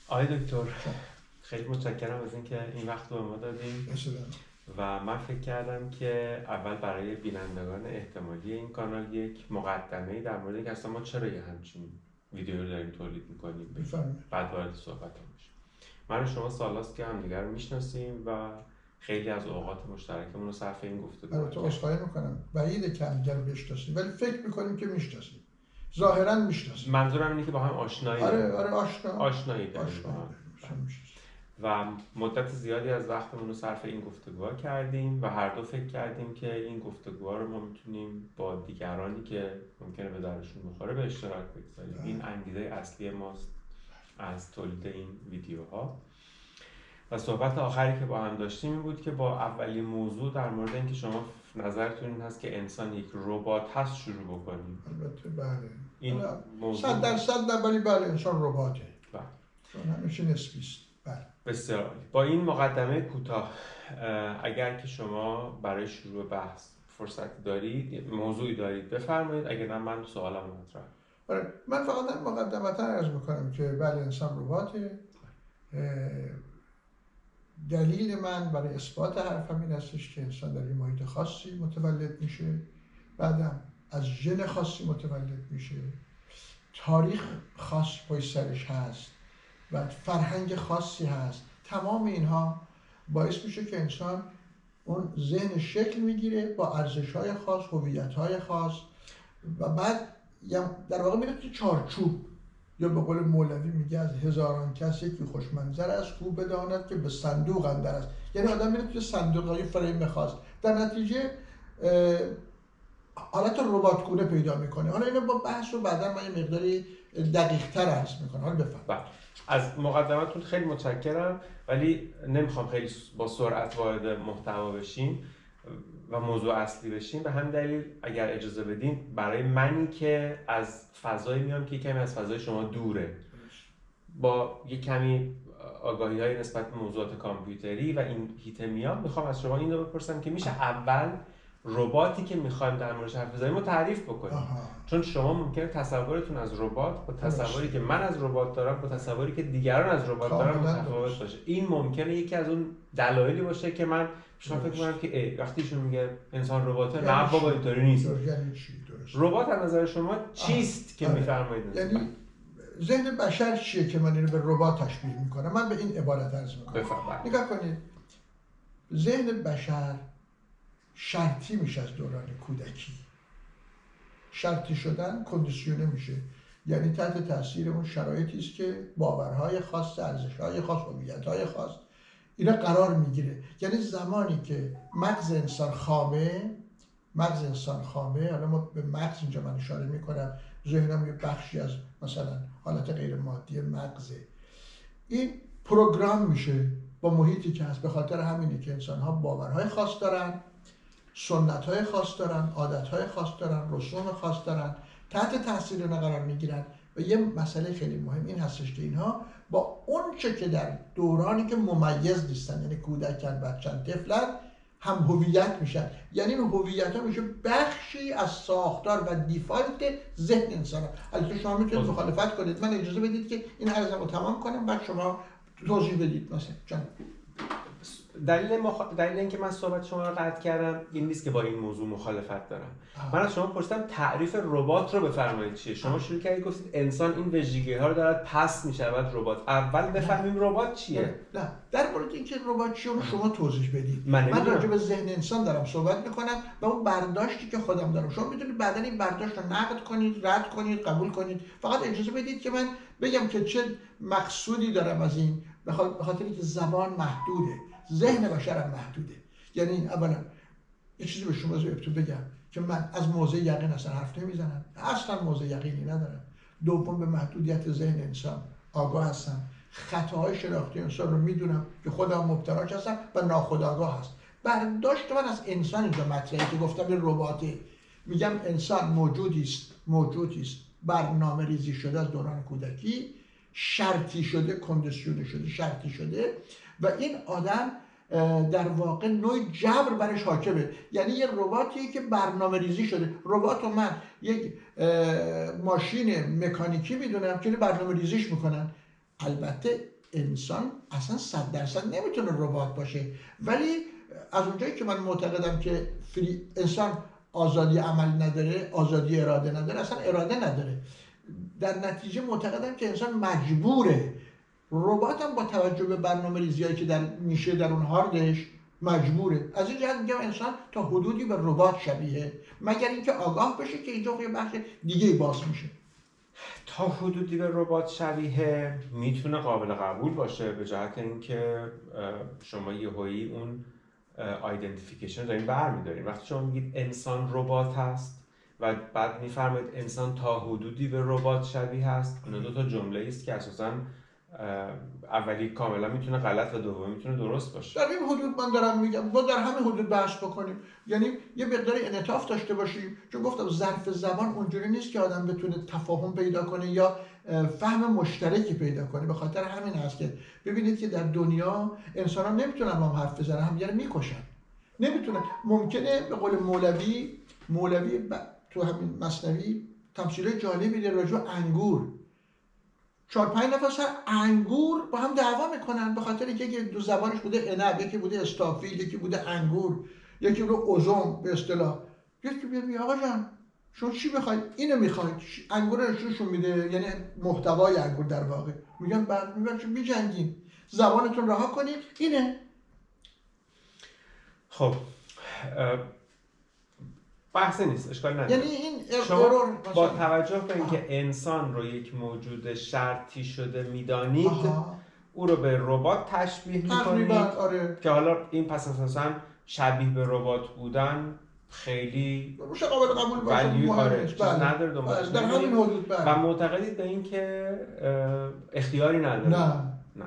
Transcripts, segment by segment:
آقای دکتر خیلی متشکرم از اینکه این وقت رو به ما دادیم و من فکر کردم که اول برای بینندگان احتمالی این کانال یک مقدمه‌ای در مورد اینکه اصلا ما چرا یه همچین ویدیو رو داریم تولید می‌کنیم بعد وارد صحبت میشیم. من و شما سالاست که همدیگر رو میشناسیم و خیلی از اوقات مشترکمون رو صرف این گفتگو کردیم. البته عذرخواهی می‌کنم بعیده که همدیگر رو بشناسیم ولی فکر می‌کنیم که میشناسیم. ظاهراً میشناسیم. منظورم اینه که با هم آشنایی آره آشنایی داریم. و مدت زیادی از وقتمون رو صرف این گفتگوها کردیم و هر دو فکر کردیم که این گفتگوها رو ما میتونیم با دیگرانی که ممکنه به درشون بخوره به اشتراک بگذاریم. این انگیزه اصلی ماست از تولید این ویدیوها. و صحبت آخری که با هم داشتیم این بود که با اولین موضوع در مورد اینکه شما نظرتون این هست که انسان یک ربات هست شروع بکنیم. البته بله. این موضوع 100% ولی بله انسان رباته. بله. چون همیشه نسبیست. بله. بسیار عالی. با این مقدمه کوتاه اگر که شما برای شروع بحث فرصت دارید، موضوعی دارید بفرمایید، اگر نه من سوالم مطرح. آره من فقط مقدمتا عرض میکنم که بله انسان رباته. دلیل من برای اثبات حرفم این هستش که انسان در این محیط خاصی متولد میشه، بعدم از ژن خاصی متولد میشه، تاریخ خاص پشت سرش هست و فرهنگ خاصی هست. تمام اینها باعث میشه که انسان اون ذهن شکل میگیره با ارزش‌های خاص، هویت‌های خاص و بعد در واقع میره تو چارچوب، یا به قول مولوی میگه از هزاران کسی که خوشمنظر است او بداند که به صندوق اندر است. یعنی آدم میره تو صندوق‌های فریم خاص، در نتیجه حالت رباتگونه پیدا میکنه. حالا اینو با بحث و بعدا من یه مقداری دقیق‌تر عرض میکنم. حالا بفرمایید. از مقدمتون خیلی متشکرم ولی نمیخوام خیلی با سرعت وارد محتوا بشیم و موضوع اصلی بشیم. به همین دلیل اگر اجازه بدین برای منی که از فضایی میام که کمی از فضای شما دوره، با یک کمی آگاهی‌های نسبت به موضوعات کامپیوتری و این هیته میام، میخوام از شما این رو بپرسم که میشه اول رباتی که میخوایم در موردش حرف بزنیم رو تعریف بکنیم. چون شما ممکنه تصورتون از ربات با تصوری که من از ربات دارم با تصوری که دیگران از ربات دارن متفاوت باشه. این ممکنه یکی از اون دلایلی باشه که من شما فکر می‌کنم که وقتی ایشون میگه انسان رباته، نه بابا اینطوری نیست. ربات از نظر شما چیست که میفرمایید؟ یعنی ذهن بشر چیه که من اینو به ربات تشبیه میکنم؟ من به این عبارت عرض میکنم. نگاه کنید، ذهن بشر شرطی میشه از دوران کودکی. شرطی شدن کندیسیونه میشه، یعنی تحت تاثیر اون شرایطی است که باورهای خاص، ارزش‌های خاص، هویت‌های خاص اینا قرار میگیره. یعنی زمانی که مغز انسان خامه، حالا ما به مغز اینجا من اشاره میکنم، ذهنم یه بخشی از مثلا حالت غیر مادی مغزه، این پروگرام میشه با محیطی که هست. به خاطر همینه که انسان‌ها باورهای خاص دارن، سنت‌های خاص دارن، عادت‌های خاص دارن، رسوم خاص دارن، تحت تاثیر اینا قرار میگیرن. و یه مسئله خیلی مهم این هستش که اینها با اون چه که در دورانی که ممیز نیستن، یعنی کودکن، بچن، طفلن، هم هویت میشن. یعنی این هویت‌ها میشه بخشی از ساختار و دیفالت ذهن انسان. البته شما میتونید مخالفت کنید، من اجازه بدید که این عرضمو تمام کنم بعد شما توضیح بدید. مثلا دلیل اینکه من صحبت شما رو قطع کردم این نیست که با این موضوع مخالفت دارم. من از شما پرسیدم تعریف ربات رو بفرمایید چیه. شما شروع کردید گفتید انسان این ویژگی‌ها رو دارد پس میشود ربات. اول بفهمیم ربات چیه. نه در مورد اینکه ربات چیه رو شما توضیح بدید. من راجع به ذهن انسان دارم صحبت میکنم و اون برداشتی که خودم دارم. شما میتونید بعداً این برداشت رو نقد کنید، رد کنید، قبول کنید. فقط اجازه بدید که من بگم که چه مقصودی دارم از این، به خاطر اینکه زبان محدوده، ذهن بشر هم محدوده. یعنی اولا یه چیزی به شما ابتدا بگم که من از موضع یقین اصلا حرف نمیزنم، اصلا موضع یقینی ندارم. دوم، به محدودیت ذهن انسان آگاه هستم، خطاهای شناختی انسان رو میدونم که خودم مبتلاش هستم و ناخودآگاه هست. برداشت من از انسان اینجا مطرحه که گفتم این رباته. میگم انسان موجودی است برنامه‌ریزی شده از دوران کودکی، شرطی شده، کندیسیونه شده، شرطی شده و این آدم در واقع نوع جبر برش حاکمه. یعنی یه رباتی که برنامه ریزی شده. ربات رو من یک ماشین مکانیکی میدونم که برنامه ریزیش میکنن. البته انسان اصلا 100% نمیتونه ربات باشه، ولی از اونجایی که من معتقدم که انسان آزادی عمل نداره، آزادی اراده نداره، اصلا اراده نداره، در نتیجه معتقدم که انسان مجبوره. ربات هم با توجه به برنامه‌ریزی‌هایی که میشه در اون هاردش مجبوره. از این جهت میگم انسان تا حدودی به ربات شبیه، مگر اینکه آگاه بشه که اینجا یه بخش دیگه باز میشه. تا حدودی به ربات شبیه میتونه قابل قبول باشه به جهت اینکه شما یهویی اون آیدنتیفیکیشن دارین برمی‌دارین. وقتی شما میگید انسان ربات هست و بعد میفرمایید انسان تا حدودی به ربات شبیه هست، اون دو تا جمله است که اساساً اولی کاملا میتونه غلط و دومی میتونه درست باشه. در این حدود من دارم میگم با در همین حدود بحث بکنیم، یعنی یه مقداری انعطاف داشته باشیم، چون گفتم ظرف زبان اونجوری نیست که آدم بتونه تفاهم پیدا کنه یا فهم مشترکی پیدا کنه. به خاطر همین هست که ببینید که در دنیا انسان‌ها نمیتونن با هم حرف بزنن، همدیگه رو میکشن، نمیتونن. ممکنه به قول مولوی تو همین مثنوی تمثیل جالبی داره راجع به انگور. 4-5 نفر سر انگور با هم دعوا میکنن به خاطر اینکه یکی دو زبانش بوده عنب، یکی بوده استافیل، یکی بوده انگور، یکی بوده اوزم به اصطلاح. یکی میگه آقا جان شما چی میخواید؟ اینو میخواید. انگور نشون میده، یعنی محتوای انگور در واقع. میگن بعد میجنگیم، زبانتون رها کنید، اینه. خب بحث نیست، اشکال نداره. یعنی این شما با توجه به اینکه انسان رو یک موجود شرطی شده میدانید، او رو به ربات تشبیه میکنید. آره. که حالا این پس اساساً شبیه به ربات بودن خیلی روش قابل قبول باشه، آره چیز نداره دنبالش، در همین حدود و معتقدید به این که اختیاری نداره. نه.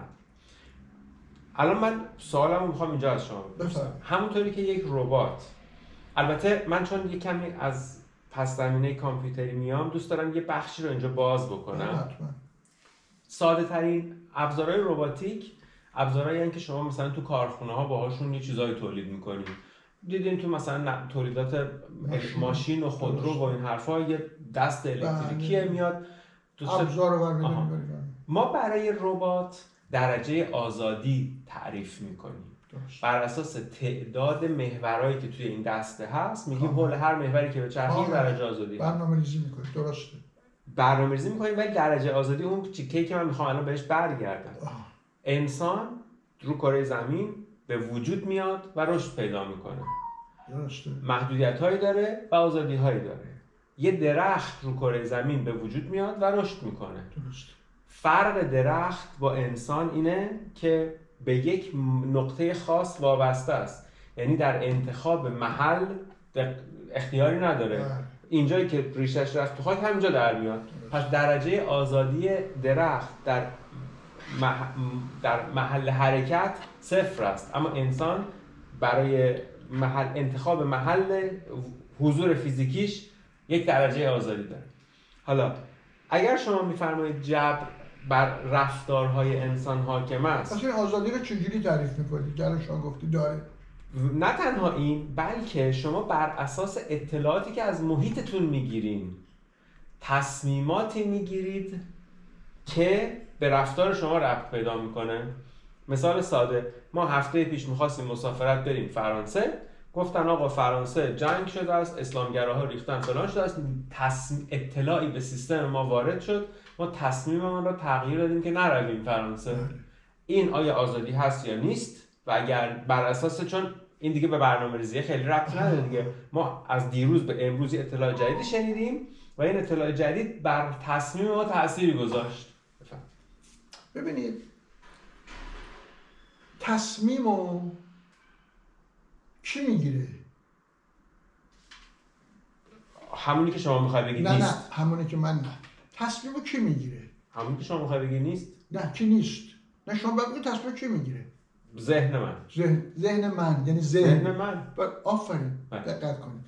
الان من سوالمو میخوام اینجا از شما بپرسم. همونطوری که یک ربات، البته من چون یک کمی از پس زمینه کامپیوتری میام دوست دارم یه بخشی رو اینجا باز بکنم. ساده ترین ابزارهای رباتیک ابزارهایی هستند که شما مثلا تو کارخونه ها باهاشون یه چیزایی تولید میکنید. دیدین تو مثلا تولیدات ماشین و خودرو و این حرفا یه دست الکتریکیه میاد ابزار رو ما برای ربات درجه آزادی تعریف میکنیم. بر اساس تعداد محورایی که توی این دسته هست میگیم حول هر محوری که به چرخه درجه آزادی برنامه‌ریزی میکنیم. درسته، برنامه‌ریزی میکنیم، ولی درجه آزادی اون چیزی که من میخوام الان بهش برگردم. انسان رو کره زمین به وجود میاد و رشد پیدا میکنه. درسته. محدودیت‌هایی داره و آزادی‌هایی داره. یه درخت رو کره زمین به وجود میاد و رشد میکنه. درسته. فرق درخت با انسان اینه که به یک نقطه خاص وابسته است، یعنی در انتخاب محل اختیاری نداره. اینجایی که ریشش رفت تو خاک همینجا در میاد. پس درجه آزادی درخت در محل حرکت 0 است، اما انسان برای انتخاب محل حضور فیزیکیش یک درجه آزادی داره. حالا اگر شما میفرمایید جبر بر رفتارهای انسان حاکم است، پس این آزادی رو چجوری تعریف میکنید؟ که الان شما گفتی داره. نه تنها این، بلکه شما بر اساس اطلاعاتی که از محیطتون میگیرین تصمیماتی میگیرید که به رفتار شما ربط پیدا میکنه. مثال ساده، ما هفته پیش میخواستیم مسافرت بریم فرانسه، گفتن آقا فرانسه جنگ شده است، اسلامگراها ریختن فلان شده است، اطلاعی به سیستم ما وارد شد، ما تصمیممون رو تغییر دادیم که نرویم فرانسه. این آیا آزادی هست یا نیست؟ و اگر بر اساس، چون این دیگه به برنامه‌ریزی خیلی ربط نداره دیگه، ما از دیروز به امروز اطلاع جدیدی شنیدیم و این اطلاع جدید بر تصمیم ما تأثیری گذاشت. ببینید تصمیمو کی میگیره؟ همونی که شما میخوای بگید نیست. نه همونی که من، تصمیمو کی میگیره؟ همونی که شما میخوای بگید نیست. نه کی نیست. نه شما بگید تصمیمو کی میگیره؟ ذهن من. ذهن من، یعنی ذهن من. آفرین، دقت کنید.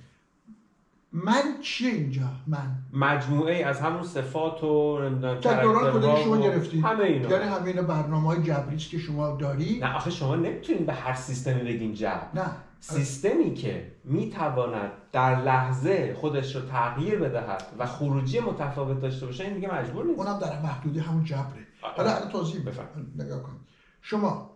من چیه اینجا؟ من مجموعه از همون صفات و در دوران کودکی شما گرفتید. همه اینا، یعنی همین برنامه‌های جبری که شما داری. نه آخه شما نمیتونید به هر سیستمی بگین جبر. نه، سیستمی که میتواند در لحظه خودش رو تغییر بدهد و خروجی متفاوت داشته باشه این دیگه مجبور نیست. اونم در محدوده همون جبره. حالا توضیح بفرمایید. نگاه کنید. شما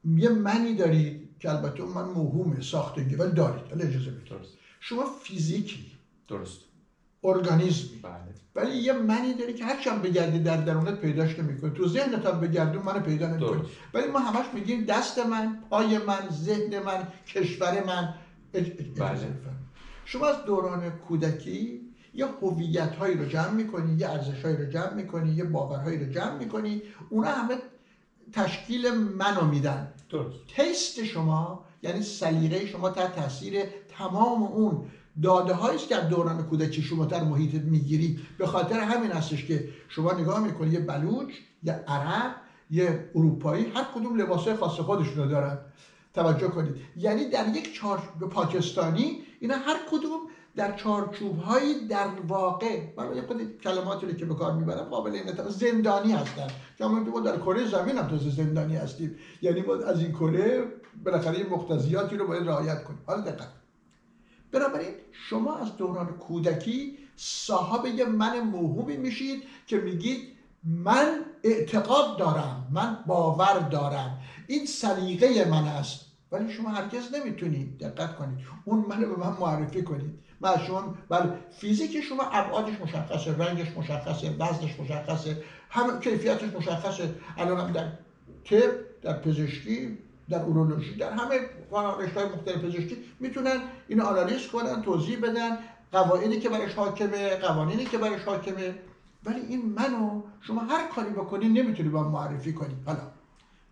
یه منی دارید که البته اون من موهومه ساختگی ولی دارید. حالا اجازه بدید. شما فیزیکی. درست. ارگانیسمی. بله. ولی یه منی داری که هرچند بگردی در درونت پیداش نمی‌کنی. تو ذهنت هم بگردی منو پیدا نمی‌کنی. ولی ما همش میگیم دست من، پای من، ذهن من، کشور من. بله. شما از دوران کودکی یه هویت‌هایی رو جمع می‌کنی، یه ارزش‌هایی رو جمع می‌کنی، یه باورهایی رو جمع می‌کنی. اونا همه تشکیل منو میدن. درست. تست شما یعنی سلیقه شما تحت تاثیر تمام اون داده هایی است که از دوران کودکی شما در محیطت میگیری. به خاطر همین هستش که شما نگاه میکنی یه بلوچ، یه عرب، یه اروپایی هر کدوم لباسای خاص خودشونو دارن. توجه کنید. یعنی در یک پاکستانی اینا هر کدوم در چارچوب‌هایی در واقع برای خود کلماتی رو که به کار میبرم قابل اینه زندانی هستن. ما در کره زمین هم تازه زندانی هستیم. یعنی ما از این کره بالاخره این مقتضیاتی رو باید رعایت کنیم. حالا دقت. بنابراین شما از دوران کودکی صاحب یه من موهومی میشید که میگید من اعتقاد دارم، من باور دارم، این سلیقه من است. ولی شما هرگز نمیتونید دقت کنید اون منو به من معرفی کنید. من شما فیزیک شما ابعادش مشخصه، رنگش مشخصه، وزنش مشخصه، همه کیفیتش مشخصه. الان هم در طب، در پزشکی، در اورولوژی، در همه رشته‌های مختلف پزشکی میتونن اینو آنالیز کنن، توضیح بدن، قواعدی که برش حاکمه، قوانینی که برش حاکمه. ولی این منو شما هر کاری بکنی نمیتونی با معرفی کنی. حالا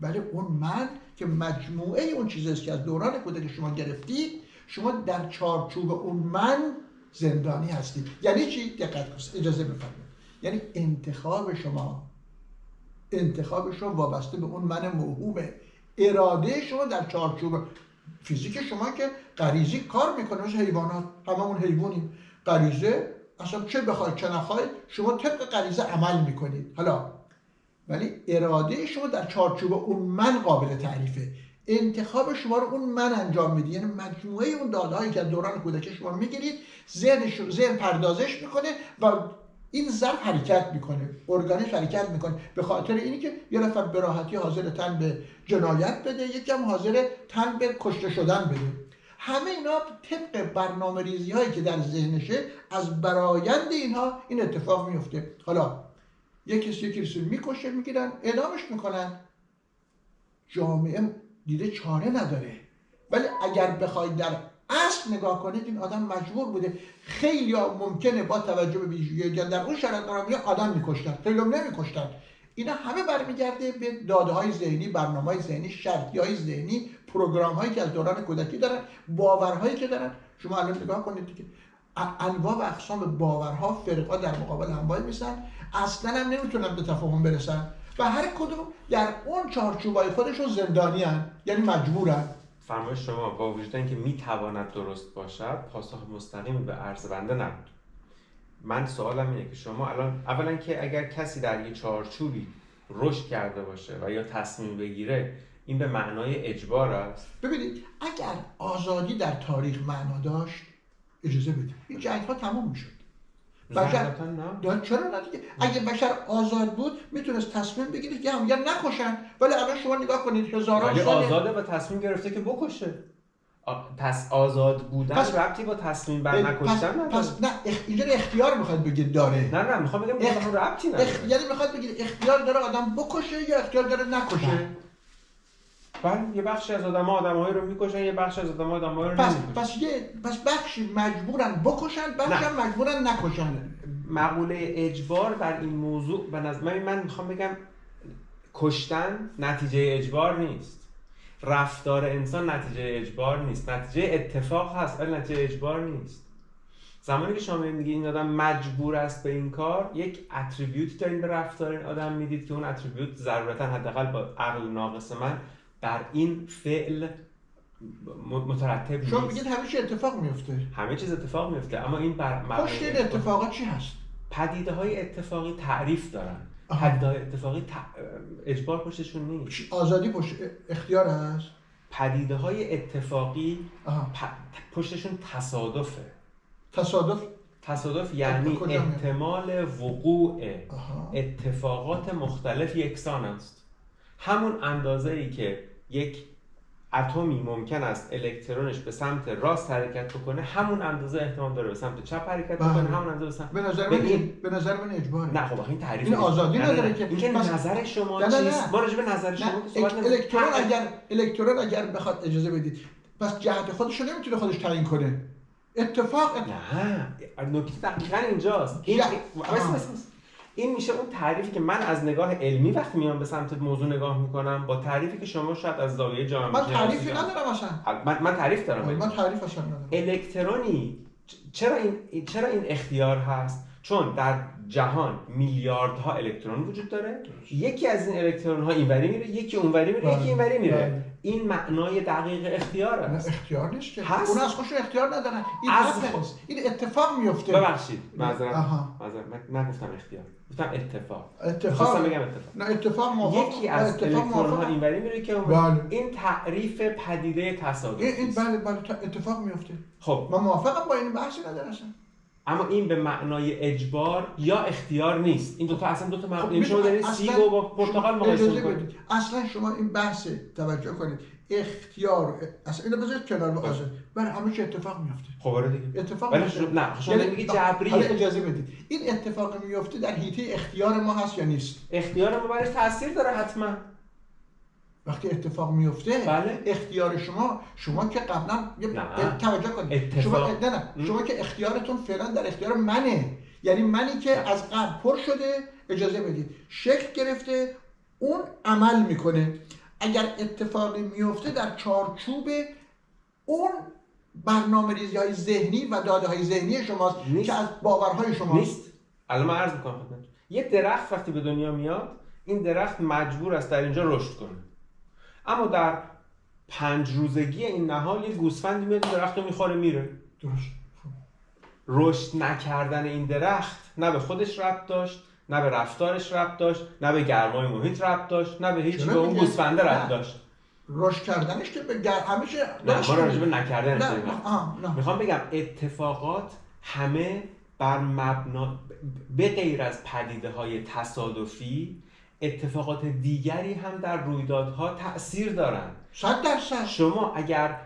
ولی اون من که مجموعه اون چیزیست که از دوران کودکی شما گرفتید، شما در چارچوب اون من زندانی هستید. یعنی چی؟ دقت کنید. اجازه بفرمایید. یعنی انتخاب شما وابسته به اون من موهومه. اراده شما در چارچوب فیزیک شما که غریزی کار میکنه، مثل حیوانات، هممون حیوانیم. غریزه اصلا چه بخواید چه نخواید شما طبق غریزه عمل میکنید. حالا ولی اراده شما در چارچوب اون من قابل تعریفه. انتخاب شما رو اون من انجام میده. یعنی مجموعه اون داده‌هایی که از دوران کودکی شما میگیرید، ذهن پردازش میکنه و این ظرف حرکت میکنه، ارگانیسم حرکت میکنه. به خاطر اینی که یه نفر به راحتی حاضر تن به جنایت بده، یکم حاضر تن به کشته شدن بده. همه اینا طبق برنامه‌ریزی هایی که در ذهنشه از برآیند اینها این اتفاق میفته. حالا یکی رو میکشه، میگیرن اعدامش میکنن. جامعه دیده چاره نداره. ولی اگر بخواید در اصل نگاه کنید این آدم مجبور بوده. خیلی ممکنه با توجه به ویژگی در اون شرایط قرار آدم میکشتن، خیلی هم نمیکشتن. اینا همه برمیگرده به داده‌های ذهنی، برنامه‌های ذهنی، شرطی‌های ذهنی، پروگرام‌هایی که از دوران کودکی دارن، باورهایی که دارن. شما الان نگاه کنید که انواع و اقسام باورها، فرق‌ها در مقابل هم وای میسن، اصلاً هم نمیتونن به تفاهم برسن و هر کدوم در اون چارچوبای خودشون زندانی‌ان، یعنی مجبورن. فرمایش شما با وجود اینکه میتواند درست باشد پاسخ مستقیمی به عرض بنده نبود. من سوالم اینه که شما الان اولا که اگر کسی در یه چارچوبی رشد کرده باشه و یا تصمیم بگیره این به معنای اجبار است؟ ببینید اگر آزادی در تاریخ معنا داشت اجازه بدید این جنگ‌ها تموم میشد. بشر چرا نه دیگه؟ اگه بشر آزاد بود میتونست تصمیم بگیره که همدیگر نکشن. ولی الان شما نگاه کنید هزاران سال آزاده و تصمیم گرفته که بکشه. آزاد بودن ربطی با تصمیم بر نکشتن نداره. پس نه اینجا اختیار میخواد بگید داره. نه میخوام بگم ربطی نداره. یعنی میخواد بگید اختیار داره آدم بکشه یا اختیار داره نکشه. بله یه بخشی از آدم‌هایی رو میکشن، یه بخشی از آدم‌هایی رو نمیکشن. پس بخشی مجبورن بکشن، بخشی هم مجبورن نکشن. مقوله اجبار بر این موضوع به نظر من میخوام بگم کشتن نتیجه اجبار نیست. رفتار انسان نتیجه اجبار نیست. نتیجه اتفاق هست ولی نتیجه اجبار نیست. زمانی که شما میگید این آدم مجبور است به این کار، یک اتریبیوت دارین به رفتار این آدم میدید که اون اتریبیوت ضرورتا حداقل با عقل ناقص من بر این فعل مترتب نیست. شما میگید همه چی اتفاق میفته. همه چیز اتفاق میفته اما این بر پشت این اتفاقات چی هست؟ پدیده‌های اتفاقی تعریف دارن. پدیده‌های اتفاقی اجبار پشتشون نیست. آزادی پشت اختیار هست. پدیده‌های اتفاقی پشتشون تصادف یعنی احتمال وقوع اتفاقات مختلف یکسان است. همون اندازه‌ای که یک اتمی ممکن است الکترونش به سمت راست حرکت بکنه، همون اندازه احتمال داره به سمت چپ حرکت بکنه، همون اندازه به سمت. به نظر من اجباره. نه خب این تعریف این آزادی نداره که این نظر شما چیست؟ ما راجع به نظر شما صحبت الکترون اگر بخواد اجازه بدید، پس جهت خودش رو نمیتونه خودش تعیین کنه. اتفاق نه، نکته دقیقاً اینجاست. این میشه اون تعریفی که من از نگاه علمی وقتی میام به سمت موضوع نگاه میکنم با تعریفی که شما شاید از زاویه جامعه من تعریفی ندارم اصلا. من تعریف دارم. من تعریف اصلا ندارم. الکترونی چرا این اختیار هست؟ چون در جهان میلیاردها الکترون وجود داره. یکی از این الکترون ها اینوری میره، یکی اونوری میره، یکی اینوری میره. این معنای دقیق اختیار است. اختیار نیست که اون از خودشون اختیار ندارن. این اتفاق میفته. ببخشید معذرت من گفتم اختیار، گفتم اتفاق بگم نه اتفاق موافق. یکی از الکترون ها اینوری میره که این تعریف پدیده تصادفی این بله اتفاق میفته. خب من موافقم با این بحثی ندارم. اما این به معنای اجبار یا اختیار نیست. این دوتا اصلا دوتا معنی. شما دارید سیب و با پرتقال مقایسه می‌کنید. اصلا شما این بحث توجه کنید، اختیار اصلا اینو بذارید کنار بخواسته برای همه چی اتفاق میفته. خب آره دیگه اتفاق میفته. نه شما میگید جبری. حالا اجازه بدید این اتفاق میفته در حیطه اختیار ما هست یا نیست؟ اختیار ما برایش تاثیر داره حتما. وقتی اتفاق میفته بله. اختیار شما که قبلا توجه کنید شما که اختیارتون فعلا در اختیار منه، یعنی منی که از قبل پر شده، اجازه بدید شکل گرفته، اون عمل میکنه. اگر اتفاقی میفته در چارچوب اون برنامه‌ریزی‌های ذهنی و داده‌های ذهنی شماست که از باورهای شماست. نیست. الان من عرض می‌کنم خدمتتون، یه درخت وقتی به دنیا میاد، این درخت مجبور است در اینجا رشد کنه. اما در 5 روزگی این نهال یه گوسفندی میاد درخت رو میخوره میره. درست. رشد نکردن این درخت نه به خودش ربط داشت، نه به رفتارش ربط داشت، نه به گرمای محیط ربط داشت، نه به هیچی، به اون گوسفنده ربط داشت. رشد کردنش که به همیشه نه، ما راجع به نکردنش میخوام بگم اتفاقات همه بر مبنا به غیر از پدیده‌های تصادفی اتفاقات دیگری هم در رویدادها تأثیر دارن. 100%. شما اگر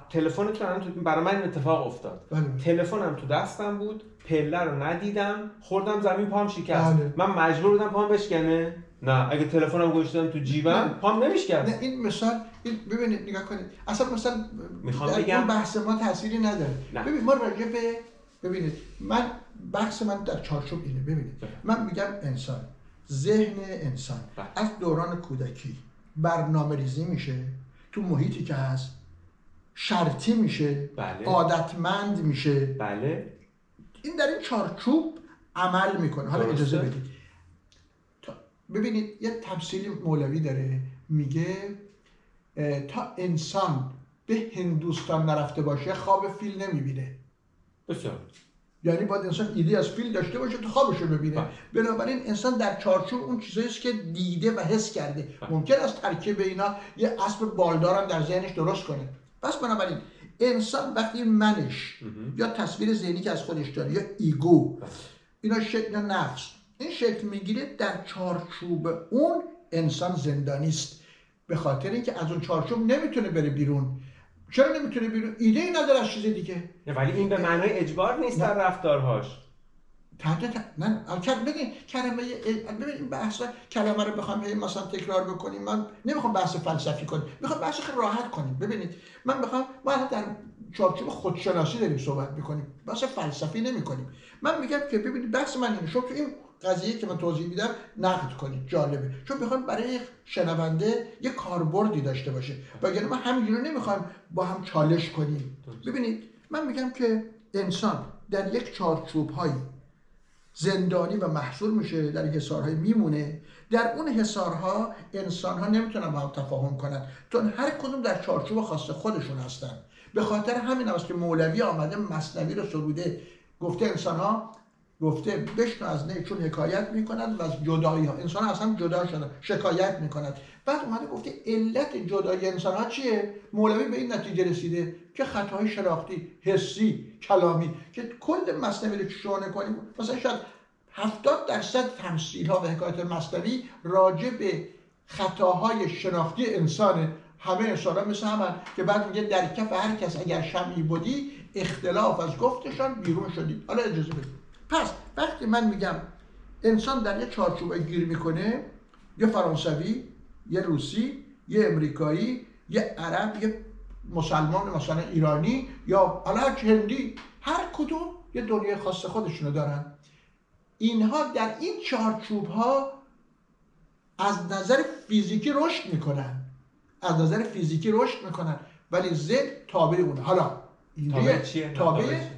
تلفنتون برای من این اتفاق افتاد، تلفنم تو دستم بود، پله رو ندیدم، خوردم زمین، پام شکست. من مجبور بودم پام بشکنه؟ نه. اگه تلفنم گذاشتم تو جیبم پام نمیشکست. نه این مثال ببینید نگاه کنید، اصلا مثلا میخوام بگم بحث ما تأثیری نداره. ببین ما راجع به ببینید بحث من در چارچوب اینه. ببینید من میگم انسان، ذهن انسان از دوران کودکی برنامه‌ریزی میشه، تو محیطی که هست شرطی میشه، عادتمند میشه. بله. این در این چارچوب عمل میکنه. حالا اجازه بدید ببینید یه تفسیری مولوی داره، میگه تا انسان به هندوستان نرفته باشه خواب فیل نمیبینه. بسیار. یعنی باید انسان ایده از فیل داشته باشه تا خوابش رو ببینه. بنابراین انسان در چارچوب اون چیزایی است که دیده و حس کرده. ممکن است ترکیب اینا یه اسب بالدار هم در ذهنش درست کنه. پس بنابراین انسان وقتی منش یا تصویر ذهنی که از خودش داره یا ایگو، اینا شکل نفس، این شکل میگیره در چارچوب اون انسان زندانی است. به خاطر اینکه از اون چارچوب نمیتونه بره بیرون. چرا نمیتونه بیرون؟ ایده ای نداره از چیز دیگه. ولی این به معنای اجبار نیست در رفتارهاش. نه ببین کلمه ببین این بحث کلمه رو بخوام مثلا تکرار بکنیم، من نمیخوام بحث فلسفی کنیم، میخوام بحث خیلی راحت کنیم. ببینید ما در چارچوب خودشناسی داریم صحبت میکنیم، بحث فلسفی نمیکنیم. من میگم که ببینید بحث من اینه، شما تو این قضیه که من توضیح میدم نقد کنید. جالبه چون میخوام برای شنونده یه کاربردی داشته باشه، وگرنه ما همینجوری نمیخوایم با هم چالش کنیم. ببینید من میگم که انسان در یک چارچوب‌های زندانی و محصور میشه، در حصارهای میمونه. در اون حصارها انسان‌ها نمیتونن با هم تفاهم کنن، چون هر کدوم در چارچوب خاص خودشون هستن. به خاطر همین است که مولوی آمده مثنوی رو سروده، گفته انسان‌ها گفته بشنو از نی، چون حکایت میکنند و از جدایی ها انسان اصلا جدا شدن شکایت میکنند. بعد اومده گفته علت جدایی انسان ها چیه؟ مولوی به این نتیجه رسیده که خطاهای شناختی، حسی، کلامی، که کل مثنوی رو شو کنیم مثلا شاید 70% تمثیل ها و حکایت مثنوی راجع به خطاهای شناختی انسانه. همه انسان ها مثل همن که بعد میگه در کف هر کس اگر شمعی بودی اختلاف از گفتشان بیرون شدی. حالا اجازه بدید. پس وقتی من میگم انسان در یه چارچوبه گیر میکنه، یه فرانسوی، یه روسی، یه امریکایی، یه عرب، یه مسلمان مثلا ایرانی یا حالا هندی، هر کدوم یه دنیای خاص خودشونو دارن. اینها در این چارچوب ها از نظر فیزیکی رشد میکنن، از نظر فیزیکی رشد میکنن، ولی ذهن تابع اونه. حالا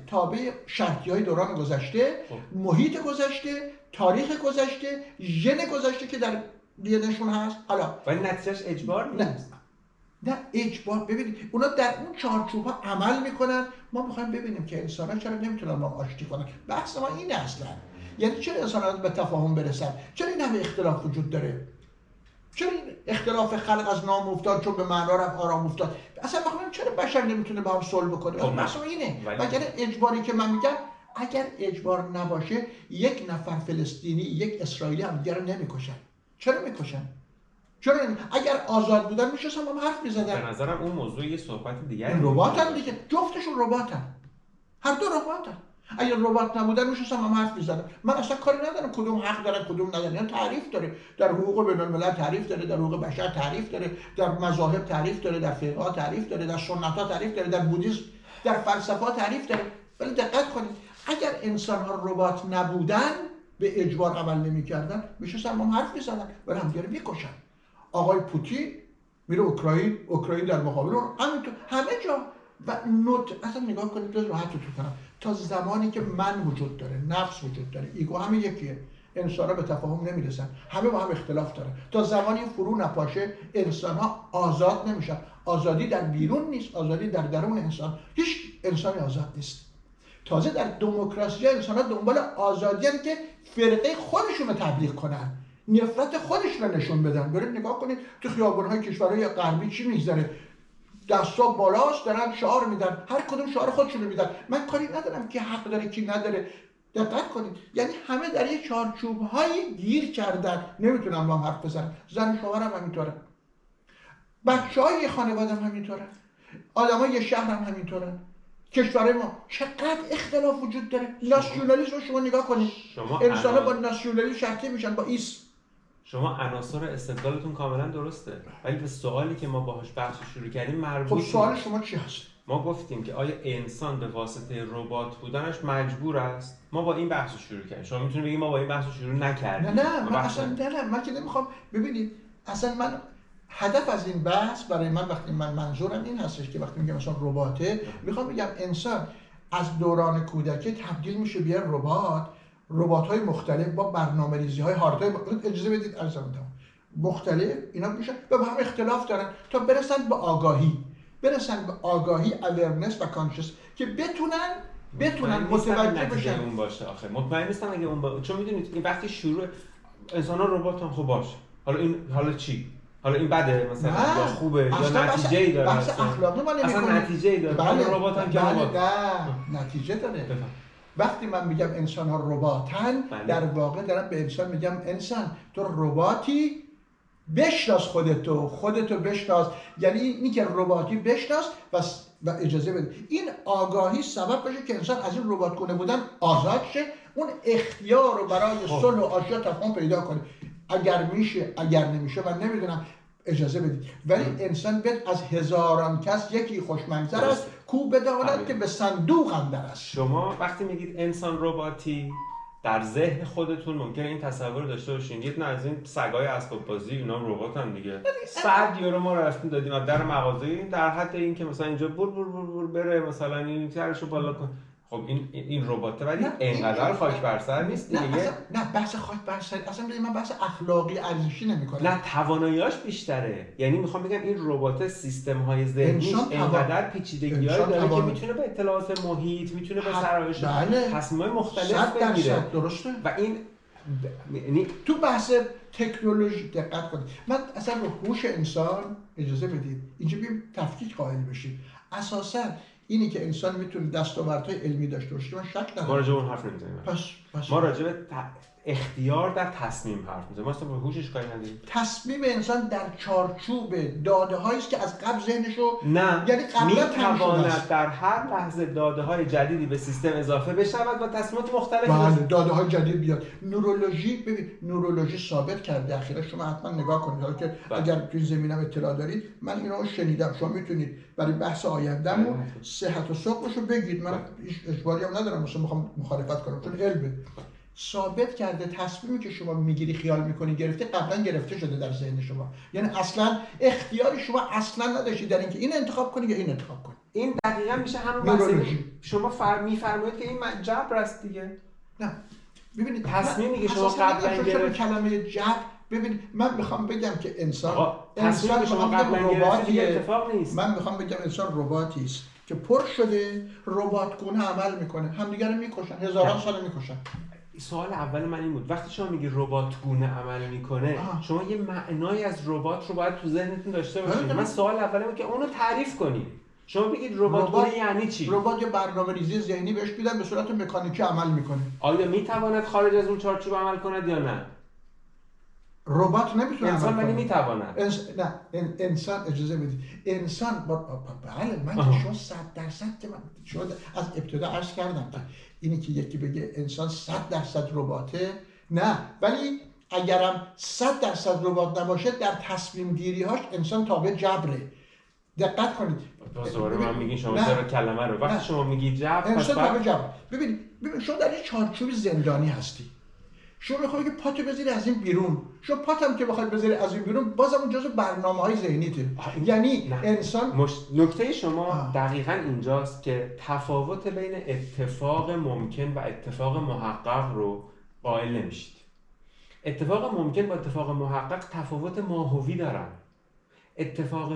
تابع شرطی های دوران گذشته، محیط گذشته، تاریخ گذشته، ژن گذشته که در دی‌ان‌اشون هست. حالا ولی نتیجهش اجبار نیست. نه اجبار. ببینید اونا در اون چارچوب ها عمل میکنن. ما میخوایم ببینیم که انسان ها چرا نمیتونن ما آشتی کنن. بحث ما اینه اصلا. یعنی چرا انسان ها به تفاهم برسن؟ چرا این همه اختلاف وجود داره؟ چرا این اختلاف خلق از نام افتاد چون به معنا رفت آرام افتاد؟ اصلا بخوام چرا بشر نمیتونه با هم صلح بکنه؟ مثلا اینه. مگر اجباری که من میگم اگر اجبار نباشه یک نفر فلسطینی یک اسرائیلی هم دیگه رو نمیکشن. چرا میکشن؟ چرا اگر آزاد بودن میشستن با هم حرف میزدن. به نظرم اون موضوع یه صحبت دیگه. رباتن دیگه، جفتشون رباتن، هر دو رباتن. اگر ربات نبودن میشستن با هم حرف میزدن. من اصلا کاری ندارم کدوم حق دارن کدوم ندارن، یعنی تعریف داره، در حقوق بین الملل تعریف داره، در حقوق بشر تعریف داره، در مذاهب تعریف داره، در فقه ها تعریف داره، در سنت ها تعریف داره، در بودیسم، در فلسفه ها تعریف داره. ولی دقت کنید اگر انسان ها ربات نبودن به اجبار عمل نمیکردن میشستن با هم حرف میزدن ولی همدیگه رو میکشن. آقای پوتین میره اوکراین در مقابل اون همینطور همه جا. و اصلا نگاه کنید بذار راحت تو کنم، تا زمانی که من وجود داره، نفس وجود داره، ایگو همه یکیه، انسان‌ها به تفاهم نمیرسن، همه با هم اختلاف دارن. تا زمانی فرو نپاشه انسان‌ها آزاد نمیشن. آزادی در بیرون نیست، آزادی در درون انسان. هیچ انسانی آزاد نیست. تازه در دموکراسی انسان‌ها دنبال آزادی هستند که فرقه خودشون رو تبلیغ کنن، نفرت خودشون رو نشون بدن. برید نگاه کنید تو خیابون‌های کشورهای غربی چی می‌گذره؟ دستا بالاست دارن شعار میدن، هر کدوم شعار خودشونو میدن. من کاری ندارم که حق داره کی نداره. دقت کنید یعنی همه در یه چارچوب‌های گیر کردن، نمیتونن با هم حرف بزنن. زن و شوهرم همینطوره، بچه‌های خانواده هم همینطوره، آدمای یه شهر هم همینطورن. کشورهای ما چقدر اختلاف وجود داره. ناسیونالیسم رو شما نگاه کنید، انسان‌ها با ناسیونالیسم شرطی میشن، با ایسم. شما عناصر استدلالتون کاملا درسته، ولی به سوالی که ما باهاش بحث شروع کردیم مربوط. خب سوال شما چی هست؟ ما گفتیم که آیا انسان به واسطه ربات بودنش مجبور است؟ ما با این بحث شروع کردیم. شما میتونید بگید ما با این بحث شروع نکردیم. نه من اصلا من که نمیخوام. ببینید اصلا من هدف از این بحث برای من وقتی من منظورم این هستش که وقتی میگم مثلا رباته، میخوام بگم انسان از دوران کودکی تبدیل میشه به ربات. ربات‌های مختلف با برنامه‌ریزی‌های هاردویر اجازه بدید ارزم مختلف اینا میشن و با هم اختلاف دارن تا برسن به آگاهی اورنس و کانشس که بتونن متوجه بشن. اون باشه آخه مطمئن نیستم اگه اون چون میدونید این وقتی شروع انسان‌ها رباتن خب باشه. حالا چی؟ حالا این بده مثلا یا خوبه یا نتیجه‌ای داره؟ بحث اخلاقی ما نمی‌کنیم. اصلا نتیجه‌ای داره. بله رباتن که نتیجه داره. وقتی من میگم انسان ها رباتن، در واقع دارم به انسان میگم انسان تو رباتی، بشناس خودتو بشناس. یعنی اینی که رباتی بشناس و اجازه بده این آگاهی سبب بشه که انسان از این ربات گونه بودن آزاد شه، اون اختیار رو برای صلح و آشتی تفاهم پیدا کنه. اگر میشه اگر نمیشه من نمیدونم، اجازه بدید. ولی انسان بیاد از هزاران کس یکی خوشمنظر است کو بداند که به صندوق اندر است. شما وقتی میگید انسان رباتی در ذهن خودتون ممکنه این تصور داشته باشین یه از این سگای اسباب بازی اینا رباتن دیگه. 100 یورو ما رفتیم دادیم در مغازه در حد این که مثلا اینجا بور بره مثلا این ترشو بالا کن. خب این ربات ولی اینقدر خاک بر سر نیست دیگه. نه بحث خاک بر سر اصلا من بحث اخلاقی ارزشی نمی‌کنم. نه توانایی‌اش بیشتره. یعنی میخوام بگم این ربات سیستم‌های ذهنیش اینقدر پیچیدگی‌هایی داره که میتونه به اطلاعات محیط، میتونه به سرایش تصمیم‌های مختلف بگیره. درسته. و این یعنی تو بحث تکنولوژی دقت کنید. من اصلا به هوش انسان اجازه بدید اینجا بیم تفکیک قائل بشیم. اساساً اینی که انسان میتونه دستاوردهای علمی داشته باشه من شک ندارم. ما راجع به اون حرف نمی‌زنیم. پس ما راجع به اختیار در تصمیم حرف می‌زنیم. ما اصلا به هوشش کاری نداریم. تصمیم انسان در چارچوب داده‌هایی است که از قبل ذهنشو نه یعنی قبلا می‌تواند در هر لحظه داده‌های جدیدی به سیستم اضافه بشود و تصمیمات مختلفی بله داده‌های جدید بیاد. نورولوژی ببین نورولوژی ثابت کرده اخیرا شما حتما نگاه کنید حالا که اگر تو این زمینه اطلاع دارید من اینو شنیدم شما میتونید برای بحث آیندهمون صحت و سقمشو بگید من هیچ اجباری هم ندارم مثلا میخوام مخالفت کنم چون علمه ثابت کرده تصمیمی که شما میگیری خیال میکنی گرفته قبلا گرفته شده در ذهن شما یعنی اصلا اختیاری شما اصلا نداشتی در اینکه این انتخاب کنی یا این انتخاب کنی. این دقیقاً میشه همون بحثی شما میفرمایید که این جبر است دیگه. نه ببینید تصمیمی که شما قبلا گرفتید کلمه جبر ببینید من میخوام بگم که انسان تصمیمی که شما قبلا گرفتید اتفاق نیست. من میخوام بگم انسان رباتی است که پر شده رباتگونه عمل میکنه همدیگه رو میکشن هزاران سال میکشن. سوال اول من این بود وقتی شما میگی ربات گونه عمل میکنه شما یه معنای از ربات رو باید تو ذهنتون داشته باشید. من سوال اول بود که اونو تعریف کنید. شما بگید ربات گونه یعنی چی؟ ربات یه برنامه‌ریزی ذهنی بهش میدن به صورت مکانیکی عمل میکنه. آیا میتواند خارج از اون چارچوب عمل کند یا نه؟ ربات نمیتونه انسان ولی میتواند. نه انسان اجازه بدید انسان بله من که شما 100% که من شما از ابتدا عرض کردم اینی که یکی بگه انسان 100% رباته نه ولی اگرم 100% ربات نباشه در تصمیم گیری هاش انسان تابع جبره. دقت کنید دوباره من میگین شما چرا کلمه رو وقتی شما میگی جبر انسان تابع جبر. ببین شما در یه چارچوب زندانی هستی شما میخوای که پاتو بذاری از این بیرون شما پاتم که بخواد بذاری از این بیرون بازم اون جزء برنامه‌های ذهنیته یعنی نه. انسان نکته شما دقیقاً اینجاست که تفاوت بین اتفاق ممکن و اتفاق محقق رو قائل نمیشید. اتفاق ممکن با اتفاق محقق تفاوت ماهوی دارن. اتفاق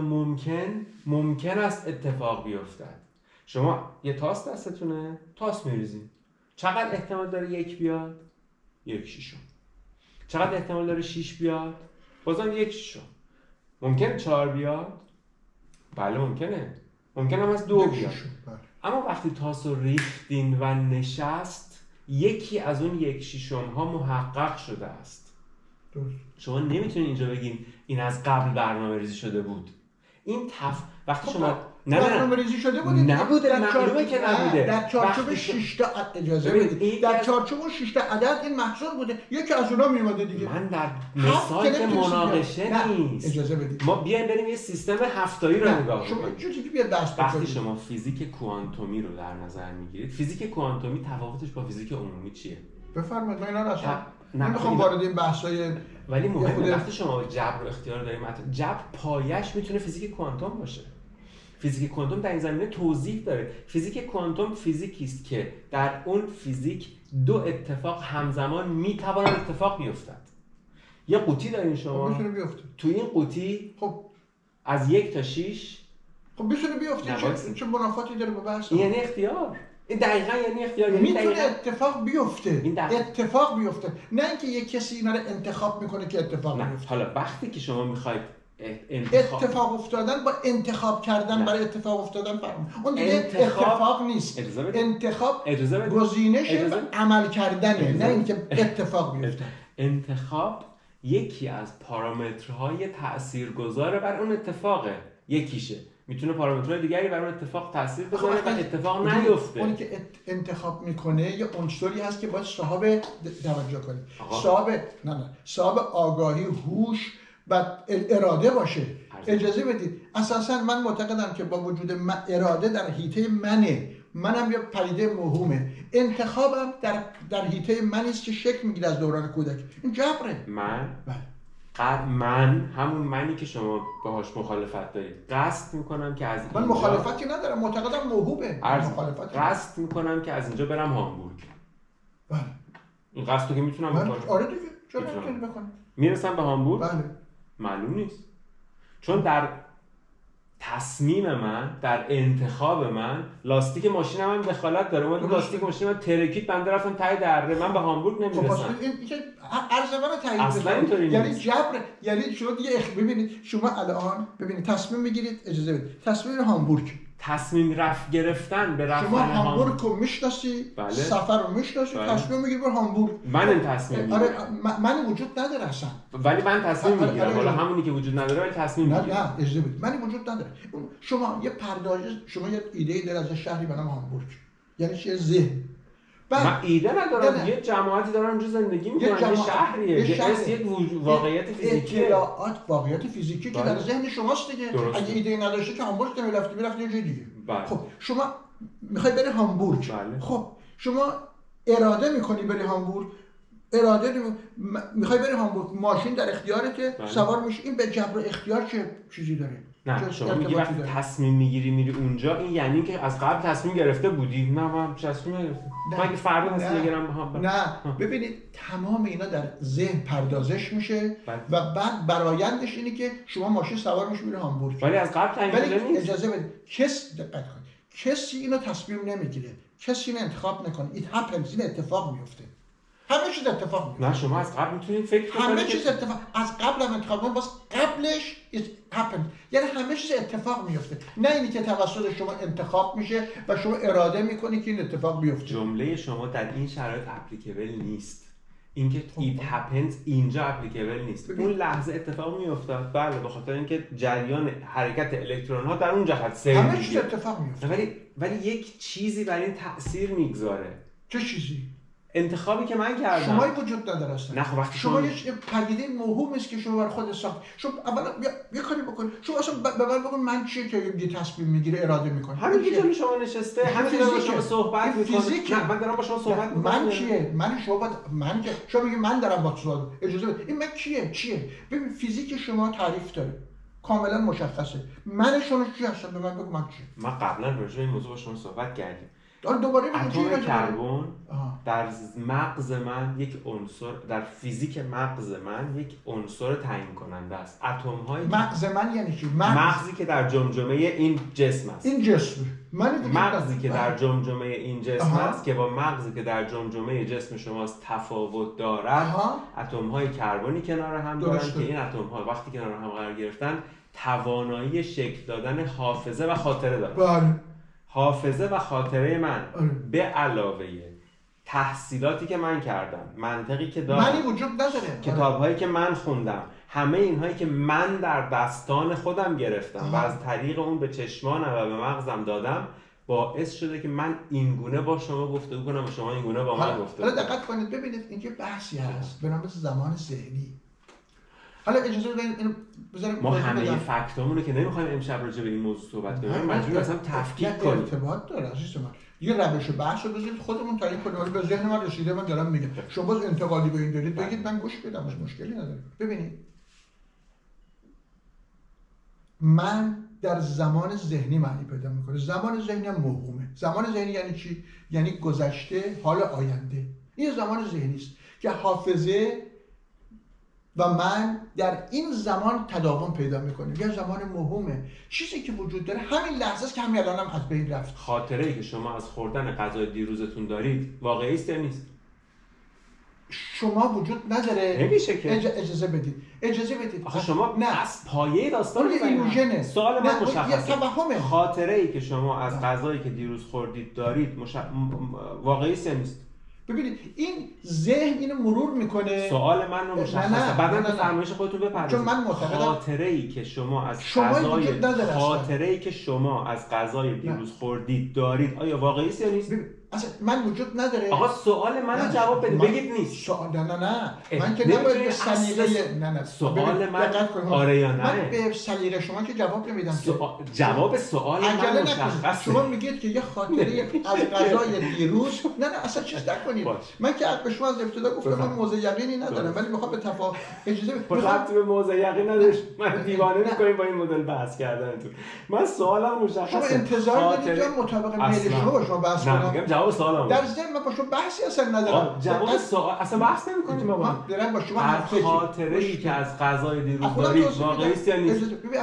ممکن است اتفاق بیفتد. شما یه تاس دستتونه تاس میریزید چقدر احتمال داره 1 بیاد؟ 1/6. چقدر احتمال داره 6 بیاد؟ بازم 1/6. ممکنه 4 بیاد؟ بله ممکنه. ممکنه هم از 2 بیاد. اما وقتی تاس رو ریختین و نشست یکی از اون 1/6 ها محقق شده است. شما نمیتونید اینجا بگین این از قبل برنامه ریزی شده بود. این وقتی شما برنامه ریزی شده بود نبوده معلومه که نبوده در چارچوب 6 تا اجازه بدید در چارچوب 6 تا عدد این محصول بوده یکی از اونها میومده دیگه. من در مثال که مناقشه نیست اجازه بدید ما بیایم بریم یه سیستم هفتایی رو نگاه کنیم. چون که بیاد دست وقتی شما فیزیک کوانتومی رو در نظر میگیرید فیزیک کوانتومی تفاوتش با فیزیک عمومی چیه؟ بفرمایید من اینا اصلا نمیخوام وارد این بحث‌های ولی مهمه وقتی شما جبر و اختیار دارید جبر پایش میتونه فیزیک کوانتوم باشه. فیزیک کوانتوم در این زمینه توضیح داره. فیزیک کوانتوم فیزیکی است که در اون فیزیک 2 اتفاق همزمان میتواند اتفاق بیفتد. یه قوطی دارین شما میتونه بیفته. تو این قوطی خب از 1 تا 6 خب میتونه بیفته چه منافاتی داره با بحث یعنی اختیار. این دقیقاً یعنی اختیار میتونه اتفاق بیفته. اتفاق بیفته نه اینکه یک کسی اینا رو انتخاب میکنه که اتفاق بیفته. حالا وقتی که شما میخواید اتفاق افتادن با انتخاب کردن برای اتفاق افتادن فرق اون دیگه اتفاق نیست. انتخاب گزینش عمل کردنه نه اینکه اتفاق بیفته. انتخاب یکی از پارامترهای تاثیرگذار بر اون اتفاقه. یکیشه میتونه پارامترهای دیگری بر اون اتفاق تاثیر بذاره و اتفاق نیفته. اونی که انتخاب میکنه یه عنصری هست که باید صاحب توجه کنه صاحب آگاهی هوش و اراده باشه. اجازه بدید اساسا من معتقدم که با وجود اراده در حیطه منم یه پدیده موهومه. انتخابم در حیطه منی است که شکل میگیره از دوران کودکی. این جبره. من من همون منی که شما باهاش مخالفت دارید قصد میکنم که از من مخالفتی ندارم، معتقدم موهوبه. قصد میکنم که از اینجا برم هامبورگ. بله این قصدو که میتونم بکنم. آره دیگه، چرا نمیتونی بکنی؟ میرسم به هامبورگ؟ بله. معلوم نیست. چون در تصمیم من، در انتخاب من، لاستیک ماشینم هم دخالت داره. من لاستیک ماشینم ترکید، بنده رفتم ته دره، من به هامبورگ نمیرسم. خب این که عرض من تایید اصلا اینطوری یعنی جبر، یعنی شما دیگه ببینید شما الان ببینید تصمیم میگیرید، اجازه بدید تصمیم هامبورگ، تصمیم گرفتن به رفتن شما هامبورگ رو میشناسی، بله. سفر رو میشناسی، بله. تصمیم میگیری برو هامبورگ. من این تصمیم میگیرم. آره من وجود نداره اصلا، ولی من تصمیم میگیرم. حالا همونی که وجود نداره ولی تصمیم میگیرم. نه اجازه بدید، من وجود نداره. شما یه پردازش، شما یه ایده دارید از شهری به نام هامبورگ، یعنی چه ذهن. من ایده ندارم، یه جماعتی دارن اونجا زندگی میکنن، یه شهریه، یک واقعیت فیزیکیه. اطلاعات واقعیت فیزیکی که در ذهن شماست دیگه. اگه ایده نداشته که هامبورگ نمیرفتی، میرفتی یه جای دیگه. خب شما میخوای بری هامبورگ. خب شما اراده میکنی بری هامبورگ، اراده میخوای بری هامبورگ، ماشین در اختیارته، سوار میشی. این به جبر اختیار چه چیزی داره؟ نه شما میگی وقتی تصمیم میگیری میری اونجا، این یعنی که از قبل تصمیم گرفته بودی؟ نه من تصمیم نگرفتم. من اگه فردا تصمیم بگیرم نه ببینید تمام اینا در ذهن پردازش میشه و بعد برآیندش اینه که شما ماشین سوار میشی میری هامبورگ. ولی از قبل تعیین شده نیست. اجازه بدید، دقت کنید، کسی اینو تصمیم نمیگیره، کسی اینو انتخاب نکنه. it happens، این اتفاق میفته. همه چیز اتفاق میفته. نه شما از قبل میتونید فکر کنید همه چیز اتفاق از قبل هم انتخاب کنید، باز قبلش it happened، یعنی همه چیز اتفاق میفته. نه اینی که توسط شما انتخاب میشه و شما اراده میکنی که این اتفاق بیفته. جمله شما در این شرایط اپلیکیبل نیست. اینکه it happens اینجا اپلیکیبل نیست. اون لحظه اتفاق میافتاد، بله، به خاطر اینکه جریان حرکت الکترون ها در اون جهت سیر میشه. همه چیز اتفاق میفته. ولی یک چیزی بر این تأثیر میگذاره. چه چیزی؟ انتخابی که من کردم. شما وجود نداره اصلا. نه خب وقتی شما یه پدیده موهوم است که شما بر خود ساخت. شما اولا یه کاری بکن. شما اصلا به من بگو من چیه که یه تصمیم میگیره، اراده میکنه. همین که جلوی شما نشسته، همین که با شما صحبت میکنه. من دارم با شما صحبت میکنم. من چیه؟ من که شما میگی من دارم با صحبت. اجازه بده. این من چیه؟ ببین فیزیک شما تعریف داره. کاملا مشخصه. من شما چی هستم؟ به من بگو من چیه؟ ما قبلا راجع به این موضوع با شما صحبت کردیم. دوباره اتم کربن در مغز من یک عنصر، در فیزیک مغز من یک عنصر تعیین کننده است. اتم های مغز من یعنی چی؟ مغزی که در جمجمه این جسم است. این جسم مغزی که در جمجمه این جسم است که با مغزی که در جمجمه جسم شماست تفاوت دارد. اتم های کربنی کنار هم دارن که این اتم ها وقتی کنار هم قرار گرفتن توانایی شکل دادن حافظه و خاطره دارن. حافظه و خاطره من به علاوه تحصیلاتی که من کردم، منطقی که دارم، منی وجود نداره، کتاب‌هایی که من خوندم، همه اینهایی که من در دستان خودم گرفتم و از طریق اون به چشمانم و به مغزم دادم، باعث شده که من این گونه با شما گفتگو کنم و شما این گونه با من گفتگو کنید. حالا دقت کنید ببینید اینجا بحثی هست به نام زمان ذهنی. حالا اجازه بدید اینو بذاریم ما همه فکتامونو که نمیخوایم امشب راجع به این موضوع صحبت کنیم، مجبور هستم تفکیک کنیم. ارتباط داره عزیز من. یه روش بحث رو بذارید خودمون تعیین کنیم. ولی به ذهن من رسیده، من دارم میگم. شما باز انتقادی به این دارید بگید، من گوش بدم، مشکلی نداره. ببینید من در زمان ذهنی معنی پیدا میکنه. زمان ذهنی هم موهومه. زمان ذهنی یعنی چی؟ یعنی گذشته، حال، آینده. این زمان ذهنی است که حافظه و من در این زمان تداوم پیدا میکنیم. یه زمان موهومه. چیزی که وجود داره همین لحظه است که همین الان هم از بین رفت. خاطره ای که شما از خوردن غذای دیروزتون دارید واقعی است یا نیست؟ شما وجود نداره. نمیشه که. اجازه بدید. آخه شما نه از پایه داستان ایلوژنه. سوال من مشخصه. توهمه. خاطره ای که شما از غذایی که دیروز خوردید دارید واقعی است یا نیست؟ ببینید این ذهن اینو مرور میکنه. سوال من رو مشخصه. بعداً به فرمایش خودتون بپردازید. چون من معتقدم خاطره‌ای که شما از غذای دیروز خوردید دارید، آیا واقعی است یا نیست؟ اصلا من وجود نداره. آقا سوال منو جواب بده، بگید نیست. نه من که نباید به سلیقه نه سوال من آره یا نه. من به سلیقه شما که جواب نمیدم. جواب سوال من مشخصه. شما میگید که یه خاطره از غذای دیروز نه اصلا چیز نکنید. من که به شما از ابتدا گفتم من موضع یقینی ندارم، ولی میخوام به اجازه بدید. به موضع یقین نداشت. من دیوانه میکنیم با این مدل بحث کردنتون. من سوالم مشخصه. شما انتظار دارید که مطابق میل شما با شما بحث کنم؟ میگم جواب سوالم. در ضمن من با شما بحثی اصلا ندارم. جواب سوال اصلا بحث نمی‌کنیم بابا. من دارم با شما خاطره‌ای که از غذای دیروز دارید واقعی است یا نیست؟ ببین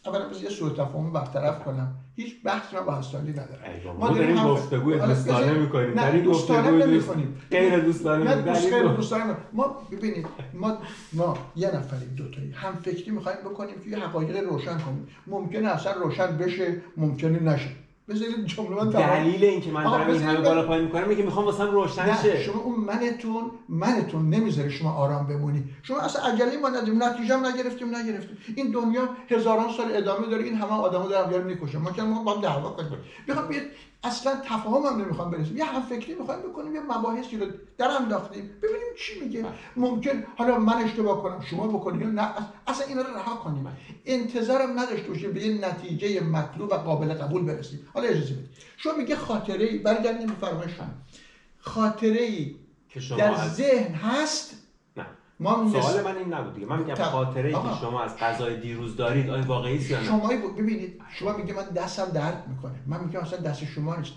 اولا بذار یه سوء تفاهم برطرف کنم. هیچ بحثی من با حسانی ندارم. ما داریم گفتگوی دوستانه می‌کنیم. در این گفتگو نمی‌کنیم. غیر دوستانه دوستانه. ما ببینید ما یه نفریم دو تایی هم فکری می‌خوایم بکنیم که حقایق روشن کنیم. ممکنه اصلا روشن بشه، ممکنه نشه. بذارید جمله من دلیل اینکه من دارم این همه بالا پایین می‌کنم اینه که می‌خوام واسم روشن شه. شما اون منتون نمیذاره شما آرام بمونی. شما اصلا عجله ما نداریم، نتیجه هم نگرفتیم. این دنیا هزاران سال ادامه داره، این همه آدمو دارن بیار میکشن. ما با دعوا کنیم. میخوام بیاد اصلا تفاهم هم نمیخوام برسیم. یه هم فکری میخوایم بکنیم، یه مباحثی رو در انداختیم. ببینیم چی میگه. ممکن حالا من اشتباه کنم، شما بکنید یا نه، اصلا اینا رو رها کنیم. انتظارم نداشته باشیم به یه نتیجه مطلوب و قابل قبول برسیم. حالا اجازه بدید. شما میگه خاطره‌ای برگردیم به فرمایشتون. خاطره‌ای که شما در ذهن هست. نه. سوال من این نبود دیگه. من میگم خاطره‌ای که شما از غذای دیروز دارید آیا واقعی است یا نه؟ شما ببینید، شما میگه من دستم درد میکنه. من میگم اصلا دست شما نیست.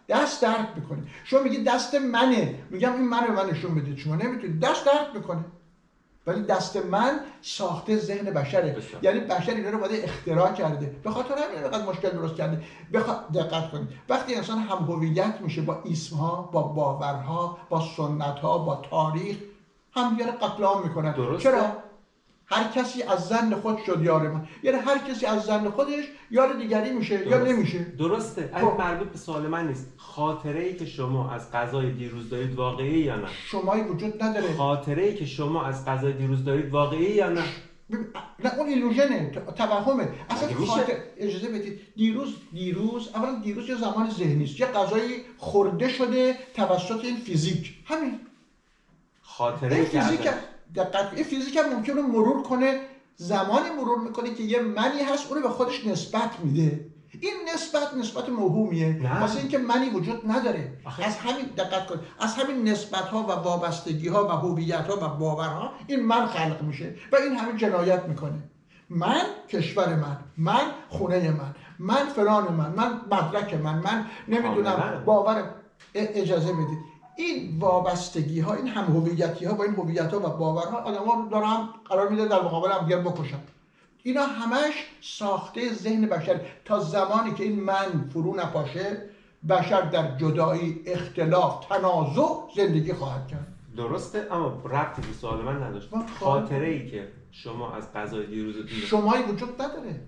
دست درد میکنه. شما میگه دست منه. میگم این من نشون بدید. شما نمیتونید. دست درد میکنه. ولی دست من ساخته ذهن بشره. یعنی بشر اینا رو اومده اختراع کرده. به خاطر همین اینقدر مشکل درست کرده. دقت کنید. وقتی انسان هم هویت میشه با اسمها، با باورها، با سنت‌ها، با تاریخ، همدیگه قتل عام میکنن. چرا؟ هر کسی از ظن خود شد یار من. یعنی هر کسی از ظن خودش یار دیگری میشه یا نمیشه. درسته. این مربوط به سوال من نیست. خاطره‌ای که شما از غذای دیروز دارید واقعی یا نه؟ شمایی وجود نداره. خاطره‌ای که شما از غذای دیروز دارید واقعی یا نه؟ نه اون ایلوژنه، توهمه. اصلا اجازه بدید. اولا دیروز یه زمان ذهنی است. یه غذایی خورده شده توسط این فیزیک. همین. خاطره فیزیک دقت. این فیزیک هم ممکنه مرور کنه، زمانی مرور میکنه که یه منی هست اونو به خودش نسبت میده. این نسبت موهومیه، واسه اینکه منی وجود نداره. از همین دقت کن، از همین نسبت‌ها و وابستگی‌ها و هویت‌ها و باورها این من خلق میشه و این همه جنایت میکنه. من کشور من خونه من فلان من مدرک من نمیدونم باورم. اجازه بدید. این وابستگی ها، این هم هویتی ها با این هویت ها و باورها آدم‌ها رو دارن قرار میده در مقابل هم دیگر بکشن. اینا همش ساخته ذهن بشر. تا زمانی که این من فرو نپاشه بشر در جدایی، اختلاف، تنازع زندگی خواهد کرد. درسته، اما ربطی به سوال من نداشت. خاطره‌ای که شما از غذای دیروزتون شمایی وجود نداره.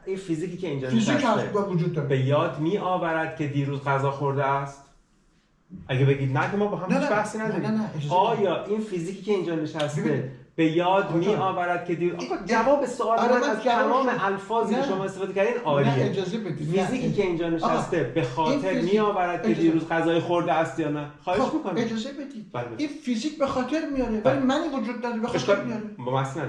این فیزیکی که اینجا نشسته به یاد می آورد که دیروز غذا خورده است؟ اگه بگید نه که ما با هم هیچ بحثی نداریم. آیا این فیزیکی که اینجا نشسته به یاد می آورد که دیروز جواب سوال من از تمام الفاظی که شما استفاده کردین عالیه. فیزیکی که اینجا نشسته به خاطر می آورد که دیروز غذای خورده است یا نه؟ خواهش می‌کنم اجازه بدید. این فیزیک به خاطر میاره ولی منی وجود داره به خاطر میاره. با مثلا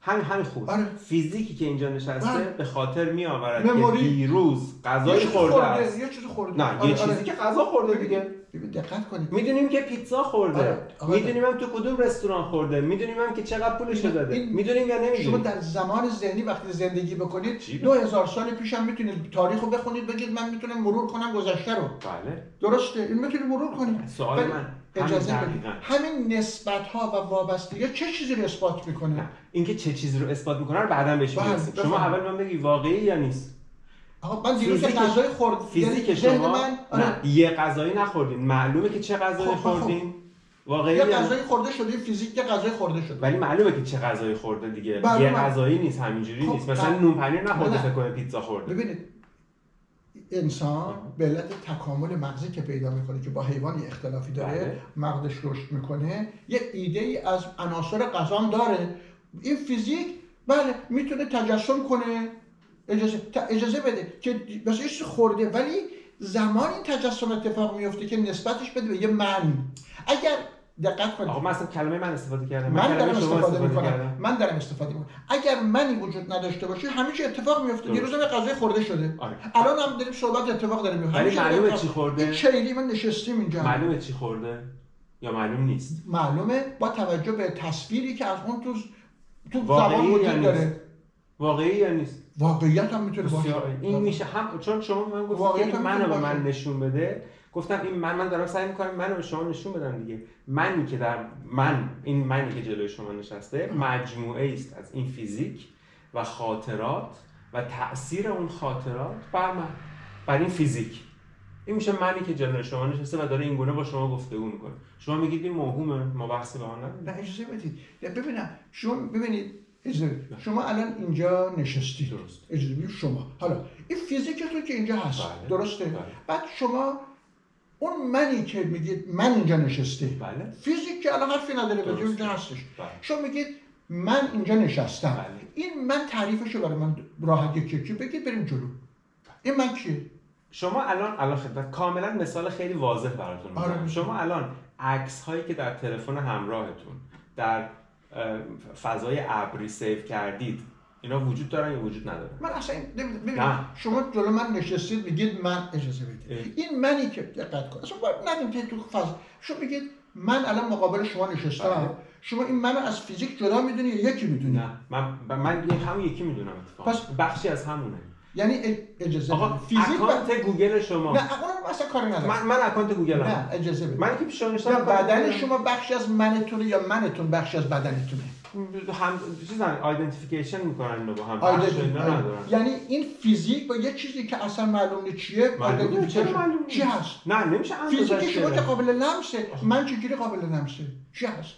همین خوب. فیزیکی که اینجا نشسته به خاطر می آورد که دیروز غذای خورده است. یه چیزی خورده. نه یه چیزی که غذا خورده دیگه. ببین دقت کنید. میدونیم که پیتزا خورده. میدونیم هم تو کدوم رستوران خورده. میدونیم هم که چقدر پولش داده. میدونیم یا نمیدونیم؟ شما در زمان ذهنی وقتی زندگی بکنید 2000 سال پیش هم میتونید تاریخو بخونید بگید من میتونم مرور کنم گذشته رو. بله. درسته. این میتونید مرور کنید. سوال من اجازه بدید. همین نسبت‌ها و وابستگی چه چیزی رو اثبات میکنه؟ اینکه چه چیزی رو اثبات میکنه رو بعداً بهش میرسیم. شما اول من بگی واقعی یا نیست؟ آقا من دیروز غذای خورد. فیزیک شما نه یه غذایی نخوردین. معلومه که چه غذایی خوردین. واقعی یه غذایی خورده شده، فیزیک یه غذای خورده شده. ولی معلومه که چه غذایی خورده دیگه. یه غذایی نیست، همینجوری نیست. مثلا نون پنیر نخورده فکر کنه پیتزا خورده. ببینید انسان به علت تکامل مغزی که پیدا میکنه که با حیوان اختلافی داره، مغزش رشد میکنه، یه ایده ای از عناصر غذا داره. این فیزیک بله میتونه تجسم کنه. اجازه بده که بس چیز خورده ولی زمان این تجسم اتفاق میفته که نسبتش بده به یه من. اگر دقت کنید آقا من اصلا کلمه من استفاده کردم، من دارم استفاده میکنم. اگر منی وجود نداشته باشه همه چی اتفاق میفته. دیروز هم غذای خورده شده، الان هم داریم صحبت اتفاق داره میفته. ولی معلومه چی خورده؟ این چیلی من نشستیم اینجا، معلومه چی خورده یا معلوم نیست؟ معلومه با توجه به تصویری که از اون تو زبان وجود داره. واقعی یا نیست؟ واقعیت هم میتونه باشه. این میشه هم چون شما من گفتید منو به من نشون بده، گفتم این من دارم سعی میکنم منو به شما نشون بدم دیگه. منی که در من، این منی که جلوی شما نشسته مجموعه است از این فیزیک و خاطرات و تأثیر اون خاطرات بر این فیزیک. این میشه منی که جلوی شما نشسته و داره این گونه با شما گفتگو میکنه. شما میگید این موهومه، ما بحث به آن نداریم. نه اجازه بدید ببینم. شما ببینید شما الان اینجا نشستید، درست. اجازه بدید شما حالا این فیزیکتون که اینجا هست، بله. درسته؟ بله. بعد شما اون منی که میگید من اینجا نشسته، بله. فیزیک که الان حرفی نداره به اینجا هستش. بله. شما میگید من اینجا نشستم. بله. این من تعریفشو برای من راحت یکی بگید بریم جلو. این من کیه؟ شما الان خدمت کاملا مثال خیلی واضح براتون میذارم. شما الان عکس هایی که در تلفن همراهتون در فضای ابری سیو کردید اینا وجود دارن یا وجود ندارن؟ من اصلا ببینید شما جلو من نشستید میگید من، اجازه بدید این منی که دقت کن اصلا ندیم که تو فضا شما میگید من الان مقابل شما نشستم، شما این منو از فیزیک جدا میدونی یا یکی میدونی؟ نه من همون یکی میدونم اتفاقا. پس بخشی از همونه. یعنی اجازه بدید فیزیک اکانت گوگل شما. نه اون اصلا کاری نداره. من اکانت گوگل نه اجازه بدید. من که پیش نشستم بدن شما بخشی از منتونه یا منتون بخشی از بدنتونه؟ هم چیزن آیدنتیفیکیشن میکنن با هم. یعنی این فیزیک با یه چیزی که اصلا معلوم نیست چیه چی هست؟ نه نمیشه فیزیک شما که قابل لمسه، من چجوری قابل لمسه؟ چی هست؟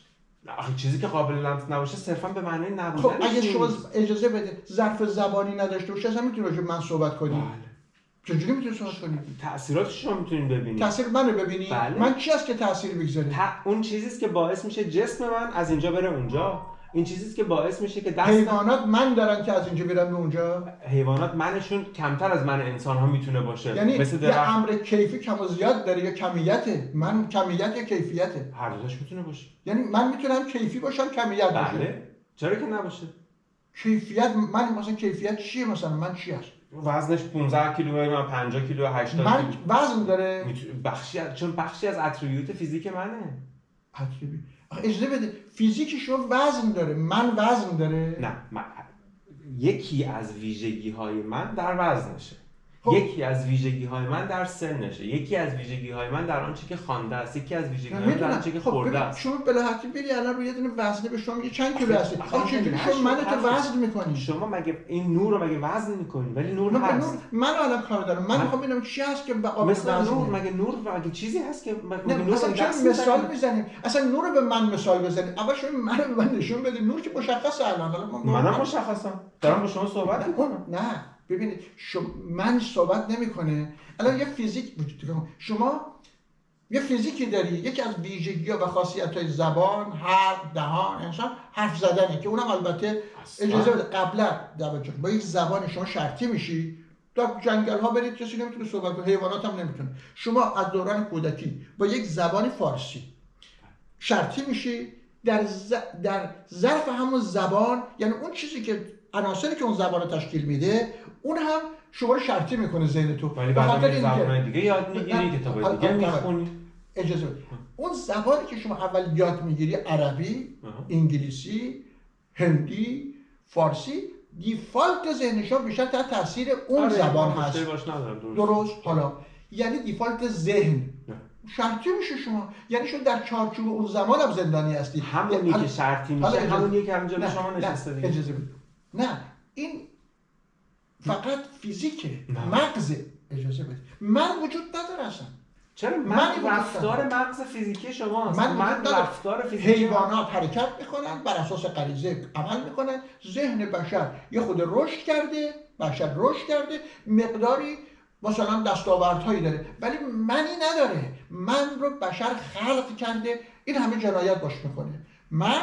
آخه چیزی که قابل لمس نباشه صرفا به معنی نبودن. خب اگه شما اجازه بده ظرف زبانی نداشته باشه اصلا میتونی راجع من صحبت کنی؟ بله. چجوری میتونی صحبت کنی؟ تأثیراتش رو میتونید ببینید. تأثیر منو ببینی؟ بله. من چی هست که تأثیر بگذاره؟ اون چیزی است که باعث میشه جسم من از اینجا بره اونجا. این چیزی است که باعث میشه که حیوانات من دارن که از اینجا برن به اونجا. حیوانات منشون کمتر از من انسان ها میتونه باشه. یعنی یه امر کیفی کم و زیاد داره یا کمیته؟ من کمیت یا کیفیته؟ هر دوش میتونه باشه. یعنی من میتونم کیفی باشم کمیت باشه. بله. چرا که نباشه؟ کیفیت من مثلا کیفیت چیه؟ مثلا من چی هست؟ وزنش 15 کیلو، من 50 کیلو، 80 من وزن داره. چون بخشی از اتریبیوت فیزیک منه. اتریبیوت اجازه بده فیزیک شما وزن داره، من وزن داره؟ نه یکی از ویژگی های من در وزنشه. یکی از ویژگی های من در سنشه، یکی از ویژگی های من در آنچه که خوانده است، یکی از ویژگی های من در آنچه که خورده است. شما بلاحتی بری الان روی یه دونه وزنه به شما میگه چند کیلو هستی. چجوری شما منو تو وزن میکنی؟ شما مگه این نور رو مگه وزن میکنی؟ ولی نور هست. من الان کار دارم. من میخوام ببینم چی هست که قابل وزن. نور مگه چیزی هست که نور اصلا چرا مثال میزنیم؟ اصلا نور رو به من مثال بزنید. اول شما منو به من نشون بدید. نور که مشخصه الان. منم مشخصم. دارم با شما صحبت میکنم. نه ببینید من صحبت نمیکنه. الان یه فیزیک وجود داره. شما یه فیزیکی داری، یکی از ویژگی‌ها و خاصیت‌های زبان، حرف، دهان انسان حرف زدنه که اونم البته اجازه بده قبلا با یک زبان شما شرطی میشی. در جنگل‌ها برید کسی نمیتونه صحبت کنه، حیوانات هم نمیتونه. شما از دوران کودکی با یک زبان فارسی شرطی میشی در ظرف همون زبان، یعنی اون چیزی که عناصری که اون زبان رو تشکیل میده اون هم شما رو شرطی میکنه ذهن تو. ولی بعد زبان‌های دیگه یاد میگیری، کتابای دیگه میخونی. اجازه بده. اون زبانی که شما اول یاد میگیری عربی، انگلیسی، هندی، فارسی، دیفالت ذهن شما بیشتر تحت تاثیر اون زبان هست. درست. حالا یعنی دیفالت ذهن شرطی میشه شما، یعنی شما در چارچوب اون زمان هم زندانی هستی. همونی که شرطی میشه همونی که همونجا شما نشسته دیگه. اجازه بده. نه این فقط فیزیکه، مغز. اجازه بده. من وجود نداره اصلا. چرا؟ من رفتار مغز فیزیکی شماست. من رفتار فیزیکی. حیوانات حرکت میکنن بر اساس غریزه عمل میکنن. ذهن بشر یه خود رشد کرده، مقداری مثلا دستاوردهایی داره ولی منی نداره. من رو بشر خلق کرده، این همه جنایت باش میکنه. من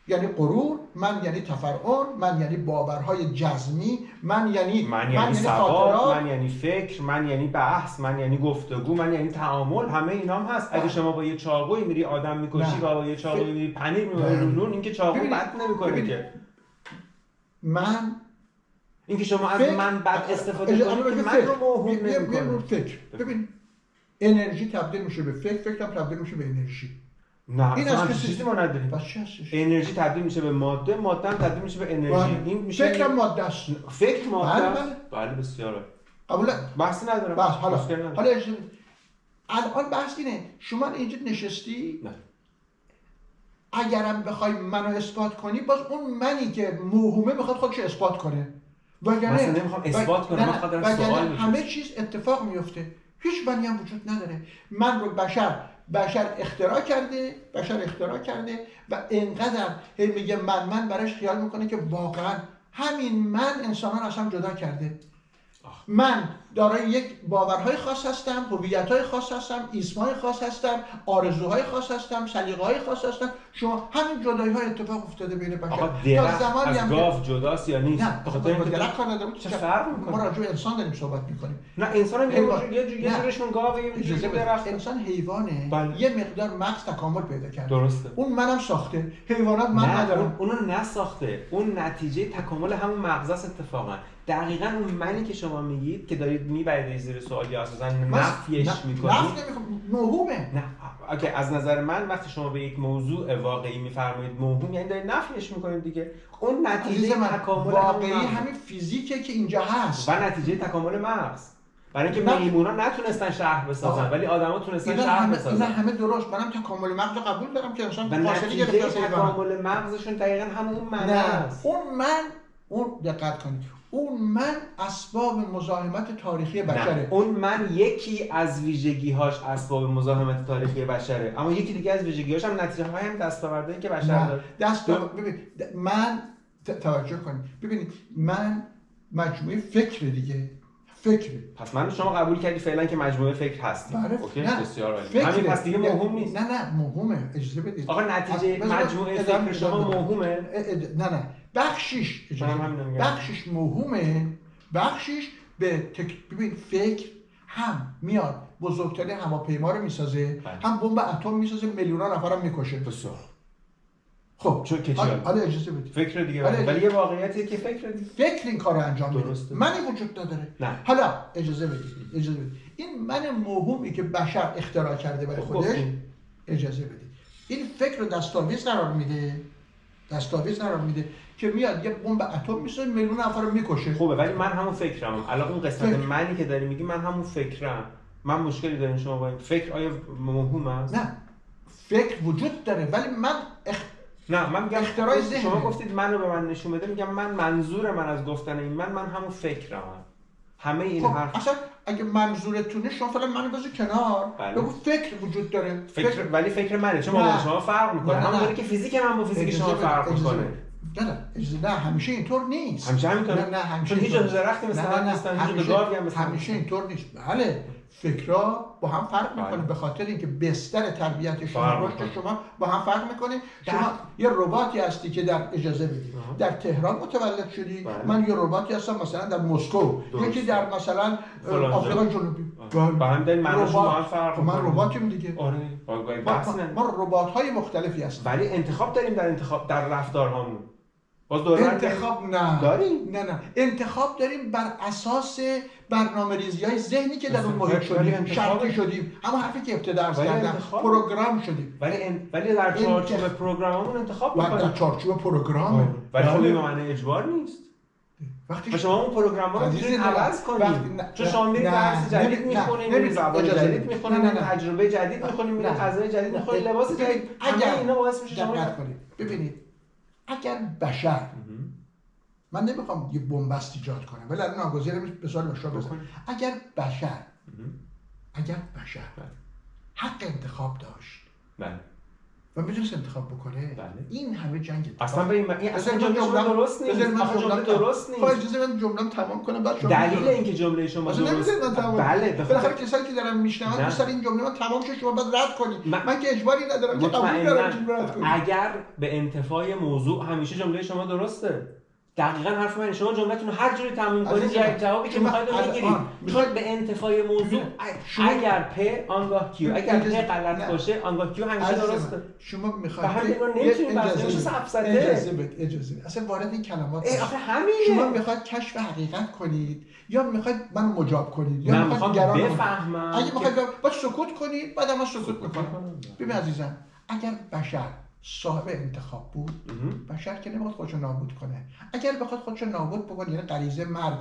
یعنی غرور، من یعنی تفرعن، من یعنی باورهای جزمی، من یعنی سواد، خاطرات، من یعنی فکر، من یعنی بحث، من یعنی گفتگو، من یعنی تعامل، همه اینا هم هست. اگه شما با یه چاقویی میری آدم میکشی و با یه چاقویی میری پنیر میبری رو نون، این که چاقو بد نمیکنه که. اینکه شما از من بد استفاده کنید که من رو موهوم نمیکنه. فکر ببین، انرژی تبدیل میشه به فکر هم تبدیل میشه به انرژی. نه این از چیزی ما نداریم. پس چی هستش؟ انرژی تبدیل میشه به ماده، ماده هم تبدیل میشه به انرژی. این میشه فکر ماده است. فکر ماده است. بله بسیار قبول. بحثی ندارم. بس حالا الان بحث اینه، شما اینجا نشستی؟ نه. اگرم بخوای منو اثبات کنی، باز اون منی که موهومه میخواد خودش اثبات کنه. مثلا نمیخوام اثبات کنم، من خودم سوال می‌کنم. همه چیز اتفاق میفته. هیچ منی هم وجود نداره. من رو بشر اختراع کرده و اینقدر میگه من براش خیال میکنه که واقعا همین من انسانان اصلا جدا کرده. من دارای یک باورهای خاص هستم، هویت‌های خاص هستم، ایسمای خاص هستم، آرزوهای خاص هستم، سلیقه‌های خاص هستم. شما همین جدایی‌ها اتفاق افتاده بین بشر. تا زمانی از گاو جداست یا نیست؟ نه، بخاطر اینکه درک کار نداره. چه فرق می‌کنه؟ ما راجع به انسان داریم صحبت می‌کنیم. نه انسان هم یه جورشون گاوه، یه جوری درخت. انسان حیوانه. یه مقدار مغز تکامل پیدا کرده. درسته. اون منم ساخته. حیوانات من ندارم. اونو نساخته. اون نتیجه تکامل همون مغز است اتفاقا. دقیقاً اون منی که شما میگید که دارید میبرید زیر سوال یا اساساً نفیش میکنید. موهومه. نه اوکی، از نظر من وقتی شما به یک موضوع واقعی میفرمایید موهوم، یعنی دارید نفیش میکنید دیگه. اون نتیجه تکامل واقعی همین فیزیکه که اینجا هست و نتیجه تکامل مغز. برای اینکه میمونا نتونستن شهر بسازن ولی آدما تونستن شهر بسازن. اینا همه درست. منم تکامل مغز قبول دارم که انسان فاصله گرفته از تکامل مغزشون دقیقاً همون من است. اون دقت کنید، اون من اسباب مزاحمت تاریخی بشره. اون من یکی از ویژگی‌هاش اسباب مزاحمت تاریخی بشره، اما یکی دیگه از ویژگی‌هاش هم نتیجه‌های هم دستاوردهایی که بشر داره. ببین من توجه کنید، ببینید من مجموعه فکر دیگه. فکر. پس من شما قبول کردی فعلا که مجموعه فکر هستی. اوکی بسیار عالی. همین پس دیگه موهوم نیست. نه موهومه. اجازه بدید. آقا نتیجه مجموعه فکر شما موهومه؟ نه بخشش موهومه، بخشش ببین فکر هم میاد بزرگترین هواپیما رو میسازه، هم بمب اتم میسازه، میلیون‌ها نفرم میکشه. بسیار. خب چه که حالا اجازه بدید. فکر دیگه ولی یه واقعیتیه که فکر این کارو انجام میده. منی وجود نداره. حالا اجازه بدید. این من موهومی که بشر اختراع کرده برای خودش، اجازه بدید. این فکر رو دستاویز قرار میده که میاد یه بمب اتم میسازه، میلیون نفر رو میکشه. خوبه ولی من همون فکرم. الان اون قسمت منی که داری میگی من همون فکرم. من مشکلی دارین شما با این فکر؟ آیا موهوم است؟ نه فکر وجود داره ولی من میگم اختراع ذهن. شما گفتید منو به من نشون بده، میگم من منظور من از گفتن این من همون فکرم. همه این حرف اصلا اگه منظورتونه شما فعلا منو بذار کنار. بگو فکر وجود داره. فکر ولی فکر منه. چون با شما فرق میکنه. همونطوری که فیزیک من با فیزیک شما فرق میکنه. نه همیشه اینطور نیست. همیشه همینطوره. نه چون هیچ درختی مثل من نیستن، هیچ گاوی هم مثل همیشه اینطور نیست. بله فکرها با هم فرق میکنه به خاطر اینکه بستر تربیت شما رشد شما با هم فرق میکنه. شما یه رباتی هستی که در اجازه بدید در تهران متولد شدی، من یه رباتی هستم مثلا در مسکو، یکی در مثلا آفریقای جنوبی. با هم داریم معناش با هم فرق میکنه. من رباتیم دیگه. آره ما ربات‌های مختلفی هستیم. ولی انتخاب داریم در رفتارهامون. انتخاب نه داریم. نه انتخاب داریم بر اساس برنامه‌ریزی‌های ذهنی که در اون محیط شدیم، شرطی شدیم. اما حرفی که ابتدا عرض کردم پروگرام شدیم. ولی در چارچوب پروگراممون انتخاب می‌کنیم. در چارچوب پروگرام. ولی خب این معنی اجبار نیست. وقتی شما اون پروگرام رو می‌تونید عوض کنید. چون شما میرید درس جدید می‌خونید، میرید زبان جدید می‌خونید، تجربه جدید می‌خونید، میرید غذای جدید می‌خورید، لباس جدید. اگه اینا باعث میشه شما ببینید اگر بشر من نمیخوام یه بنبست ایجاد کنم ولی الان ناگزیرم به سوال شما بزنم. اگر بشر حق انتخاب داشت، و میتونست انتخاب بکنه. بله. این همه جنگ اصلا به این اصلا جمله شما درست نیست. جمله درست نیست. اجازه بدید جمله‌ام تمام کنم بعد شما دلیل اینکه جمله شما درست بله بالاخره کسایی که دارن میشنون دوست دارن این جمله من تمام شه شما بعد رد کنید. من که اجباری ندارم که قبول دارم رد کنید. اگر به انتفاع موضوع همیشه جمله شما درسته. دقیقاً حرف من شما جمله‌تون هر جوری تموم کنید جوابی که می‌خواید رو می‌گیرید. می‌خواید به انتفاع موضوع اگر پ آنگاه کیو اگر پ غلط باشه آنگاه کیو همیشه درسته. شما می‌خواید اجازه اصلا وارد این کلمات آخه همینه. شما می‌خواید کشف حقیقت کنید یا می‌خواید منو مجاب کنید یا می‌خواید بفهمم. اگه می‌خواید با سکوت کنید بعد ما سکوت می‌کنم. ببین عزیزم اگر بشر صاحب انتخاب بود بشر که نمیخواد خودشو نابود کنه. اگر بخواد خودشو نابود بکنه یعنی غریزه مرگ.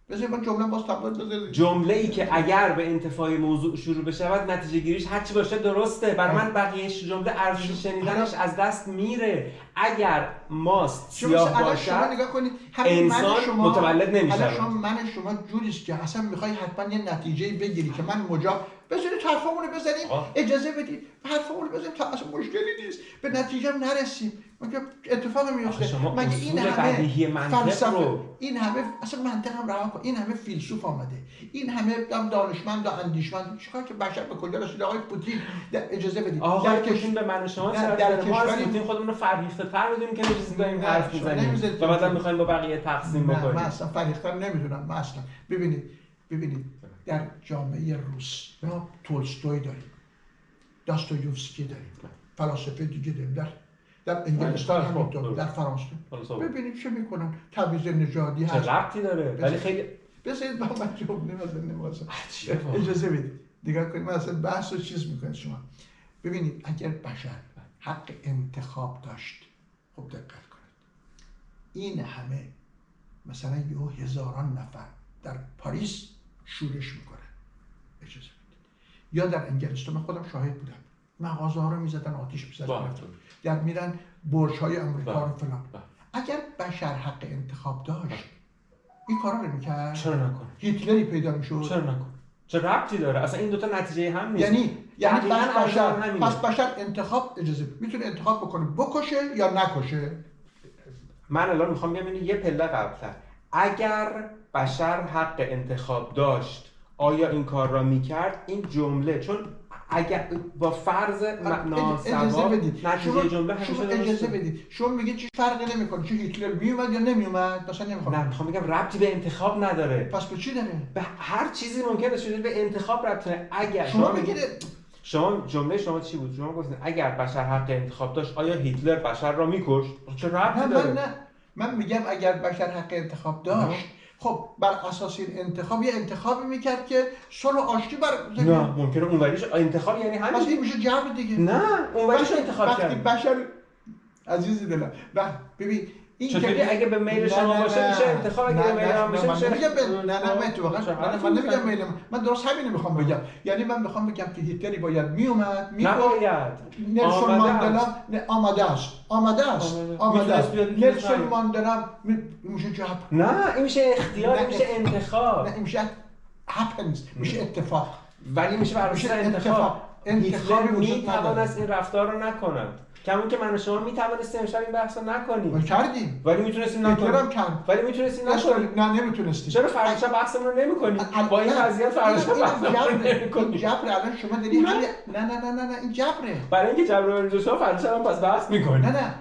بذار من جمله باز تمام بذارید. جمله‌ای که اگر به انتفاع موضوع شروع بشود نتیجه گیریش هر چی باشه درسته. برای من بقیه جمله ارزش شنیدنش از دست میره. اگر ماست سیاه باشه شما نگاه کنید انسان شما متولد نمیشه. شما من شما جوریست که اصلا میخوای حتما یه نتیجه بگیری که من مجاب بذارید حرفمون رو بزنیم اجازه بدید حرفمون رو بزنیم تا اصلا مشکلی نیست به نتیجه نرسیم مگه اتفاق میفته مگه این همه فلسفه این همه اصلا منطق هم رها کن این همه فیلسوف آمده این همه دانشمند و اندیشمند چیکار که بشر به کجا رسید آقای پوتین اجازه بدید آقای پوتین به من و شما در کشور خودمون رو فرهیخته‌تر بدونیم که چیزی داریم حرف میزنیم و بعدم میخوایم با بقیه تقسیم بکنیم. من اصلا فرهیخته‌تر نمیدونم من اصلا ببینید در جامعه روس ما تولستوی داریم داستویوفسکی داریم فلاسفه دیگه داریم در انگلستان همینطور در فرانسه ببینید چه میکنن تبعیض نژادی هست چه ربطی داره ولی خیلی بذارید با من جمله نمی‌واسم اجازه بدید نگاه کنید من اصلا بحث رو چیز میکنم شما ببینید اگر بشر حق انتخاب داشت خب دقت کنید این همه مثلا یه هزاران نفر در پاریس شورش میکنن اجازه بدید یا در انگلستان من خودم شاهد بودم مغازه ها رو میزدن آتیش میزدن در میرن برج های امریکا رو فلان اگر بشر حق انتخاب داشت این کارا رو میکرد چرا نکنه هیتلری پیدا میشد چرا نکنه چه ربطی داره اصلا این دوتا نتیجه هم نیست یعنی پس بشر انتخاب اجازه میتونه انتخاب بکنه بکشه یا نکشه. من الان میخوام بگم اینو یه پله قبل‌تر اگر بشر حق انتخاب داشت آیا این کار را میکرد این جمله چون اگر با فرض ناسوا نتیجه جمله همیشه اجازه بدید شما میگید چه فرقی نمیکنه چه هیتلر میومد یا نمیومد مثلا نمیخوام نه میخوام بگم ربطی به انتخاب نداره پس به چی داره به هر چیزی ممکنه شده به انتخاب ربط نداره اگر شما بگید جمله شما چی بود شما گفتید اگر بشر حق انتخاب داشت آیا هیتلر بشر را میکشت چه ربطی داره من میگم اگر بشر حق انتخاب داشت خب بر اساس این انتخاب یه انتخابی میکرد که صلح و آشتی بر نه ممکنه اونوریش انتخاب یعنی همین این میشه جبر دیگه نه اونوریش انتخاب کرد بشر عزیزی دلم ببین این چطوری اگه به میل شما باشه میشه انتخاب اگه به میل من باشه میشه نه اتفاقا من نمیگم میل من درست همینو میخوام بگم یعنی من میخوام بگم که هیتلری باید میومد نباید نلسون ماندلا آماده است نلسون ماندلا میشه جبر نه این میشه اختیار میشه انتخاب نه این میشه happens میشه اتفاق ولی میشه بر اساس انتخاب میتوانست این رفتار رو نکند کمون که من و شما میتوانستیم امشب این بحث رو نکنیم ما کردیم ولی میتونستیم نکنیم ولی میتونستیم نکنیم نه نمیتونستیم چرا فردا شب بحثمون رو نمیکنیم با این وضعیت فردا شب بحثمون رو نمیکنیم جبر الان شما داری نه این جبره برای اینکه جبر رو اینجا شما فردا شب پس بحث میکنیم نه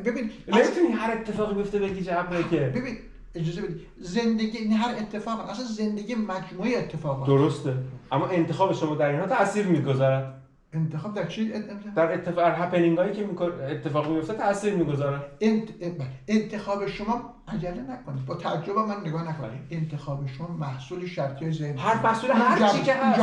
ببین نمیتونی هر اتفاقی بیفته بگی جبره که ببین اجازه بدید زندگی این هر اتفاق اصلا زندگی مجموعه اتفاقات درسته اما انتخاب شما در اینها تاثیر میگذارد انتخاب در چی در اتفاق هپنینگ هایی که اتفاق میفته تاثیر میگذاره انتخاب شما عجله نکنید با تعجب من نگاه نکنید انتخاب شما محصول شرطی ذهنی هر محصول هر چی که هست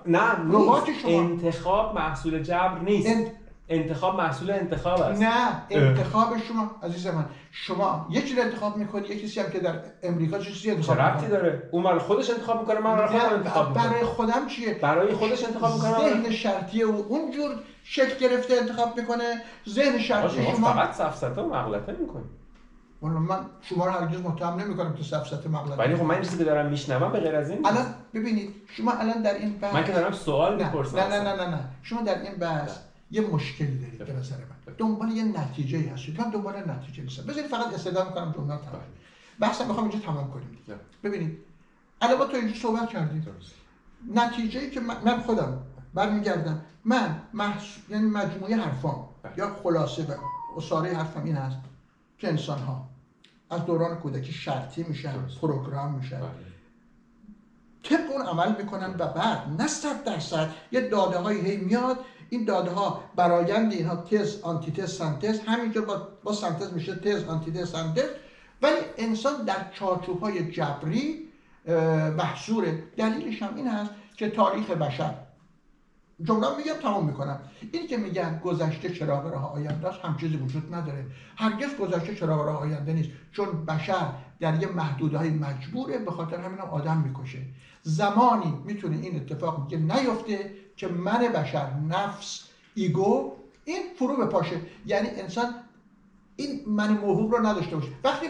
نه ربات شما انتخاب محصول جبر نیست انتخاب محصول انتخاب است نه انتخاب شما عزیز من شما یک چیز انتخاب میکنی یک چیزی هم که در امریکا چیزی انتخاب میکنه ربطی داره اون برای خودش انتخاب میکنه من برای خودم انتخاب میکنم برای خودم چیه برای خودش انتخاب میکنه ذهن شرطی او اونجور شکل گرفته انتخاب میکنه ذهن شرطی شما فقط سفسطه و مغلطه میکنی والا من شما رو هرگز متهم نمیکنم که سفسطه مغلطه ولی خب من چیزی که دارم میشنوم به غیر از این الان ببینید شما الان در این بحث من که دارم سوال میپرسم نه شما در این بحث یه مشکلی دارید به نظر من. دنبال یه نتیجه‌ای هستید. من دنبال نتیجه نیستم. بذارید فقط استدلال می‌کنم جمله رو تمام. بحثم می‌خوام اینجا تمام کنیم. ببینید الان با تو اینجا صحبت کردیم. نتیجه‌ای که من خودم برمیگردم، من یعنی مجموعه حرفام یا خلاصه و اصاره حرفم این هست که انسان‌ها از دوران کودکی شرطی میشن، پروگرام میشن، طبق اون عمل میکنن و بعد نه 100% یه داده هایی هی میاد، این داده ها برآیند اینها تز، آنتی تز، سنتز، همینجا با سنتز میشه تز، آنتی تز، سنتز. ولی انسان در چارچوب های جبری محصوره. دلیلش هم این هست که تاریخ بشر، جمله میگم تمام میکنم، این که میگن گذشته چراغ راه آینده است، هم چیزی وجود نداره. هرگز گذشته چراغ راه آینده نیست، چون بشر در یه محدودهای مجبوره، به خاطر همین هم آدم میکشه. زمانی میتونه این اتفاق دیگه نیفته که من بشر، نفس، ایگو این فرو بپاشه، یعنی انسان این من موهوب رو نداشته باشه. وقتی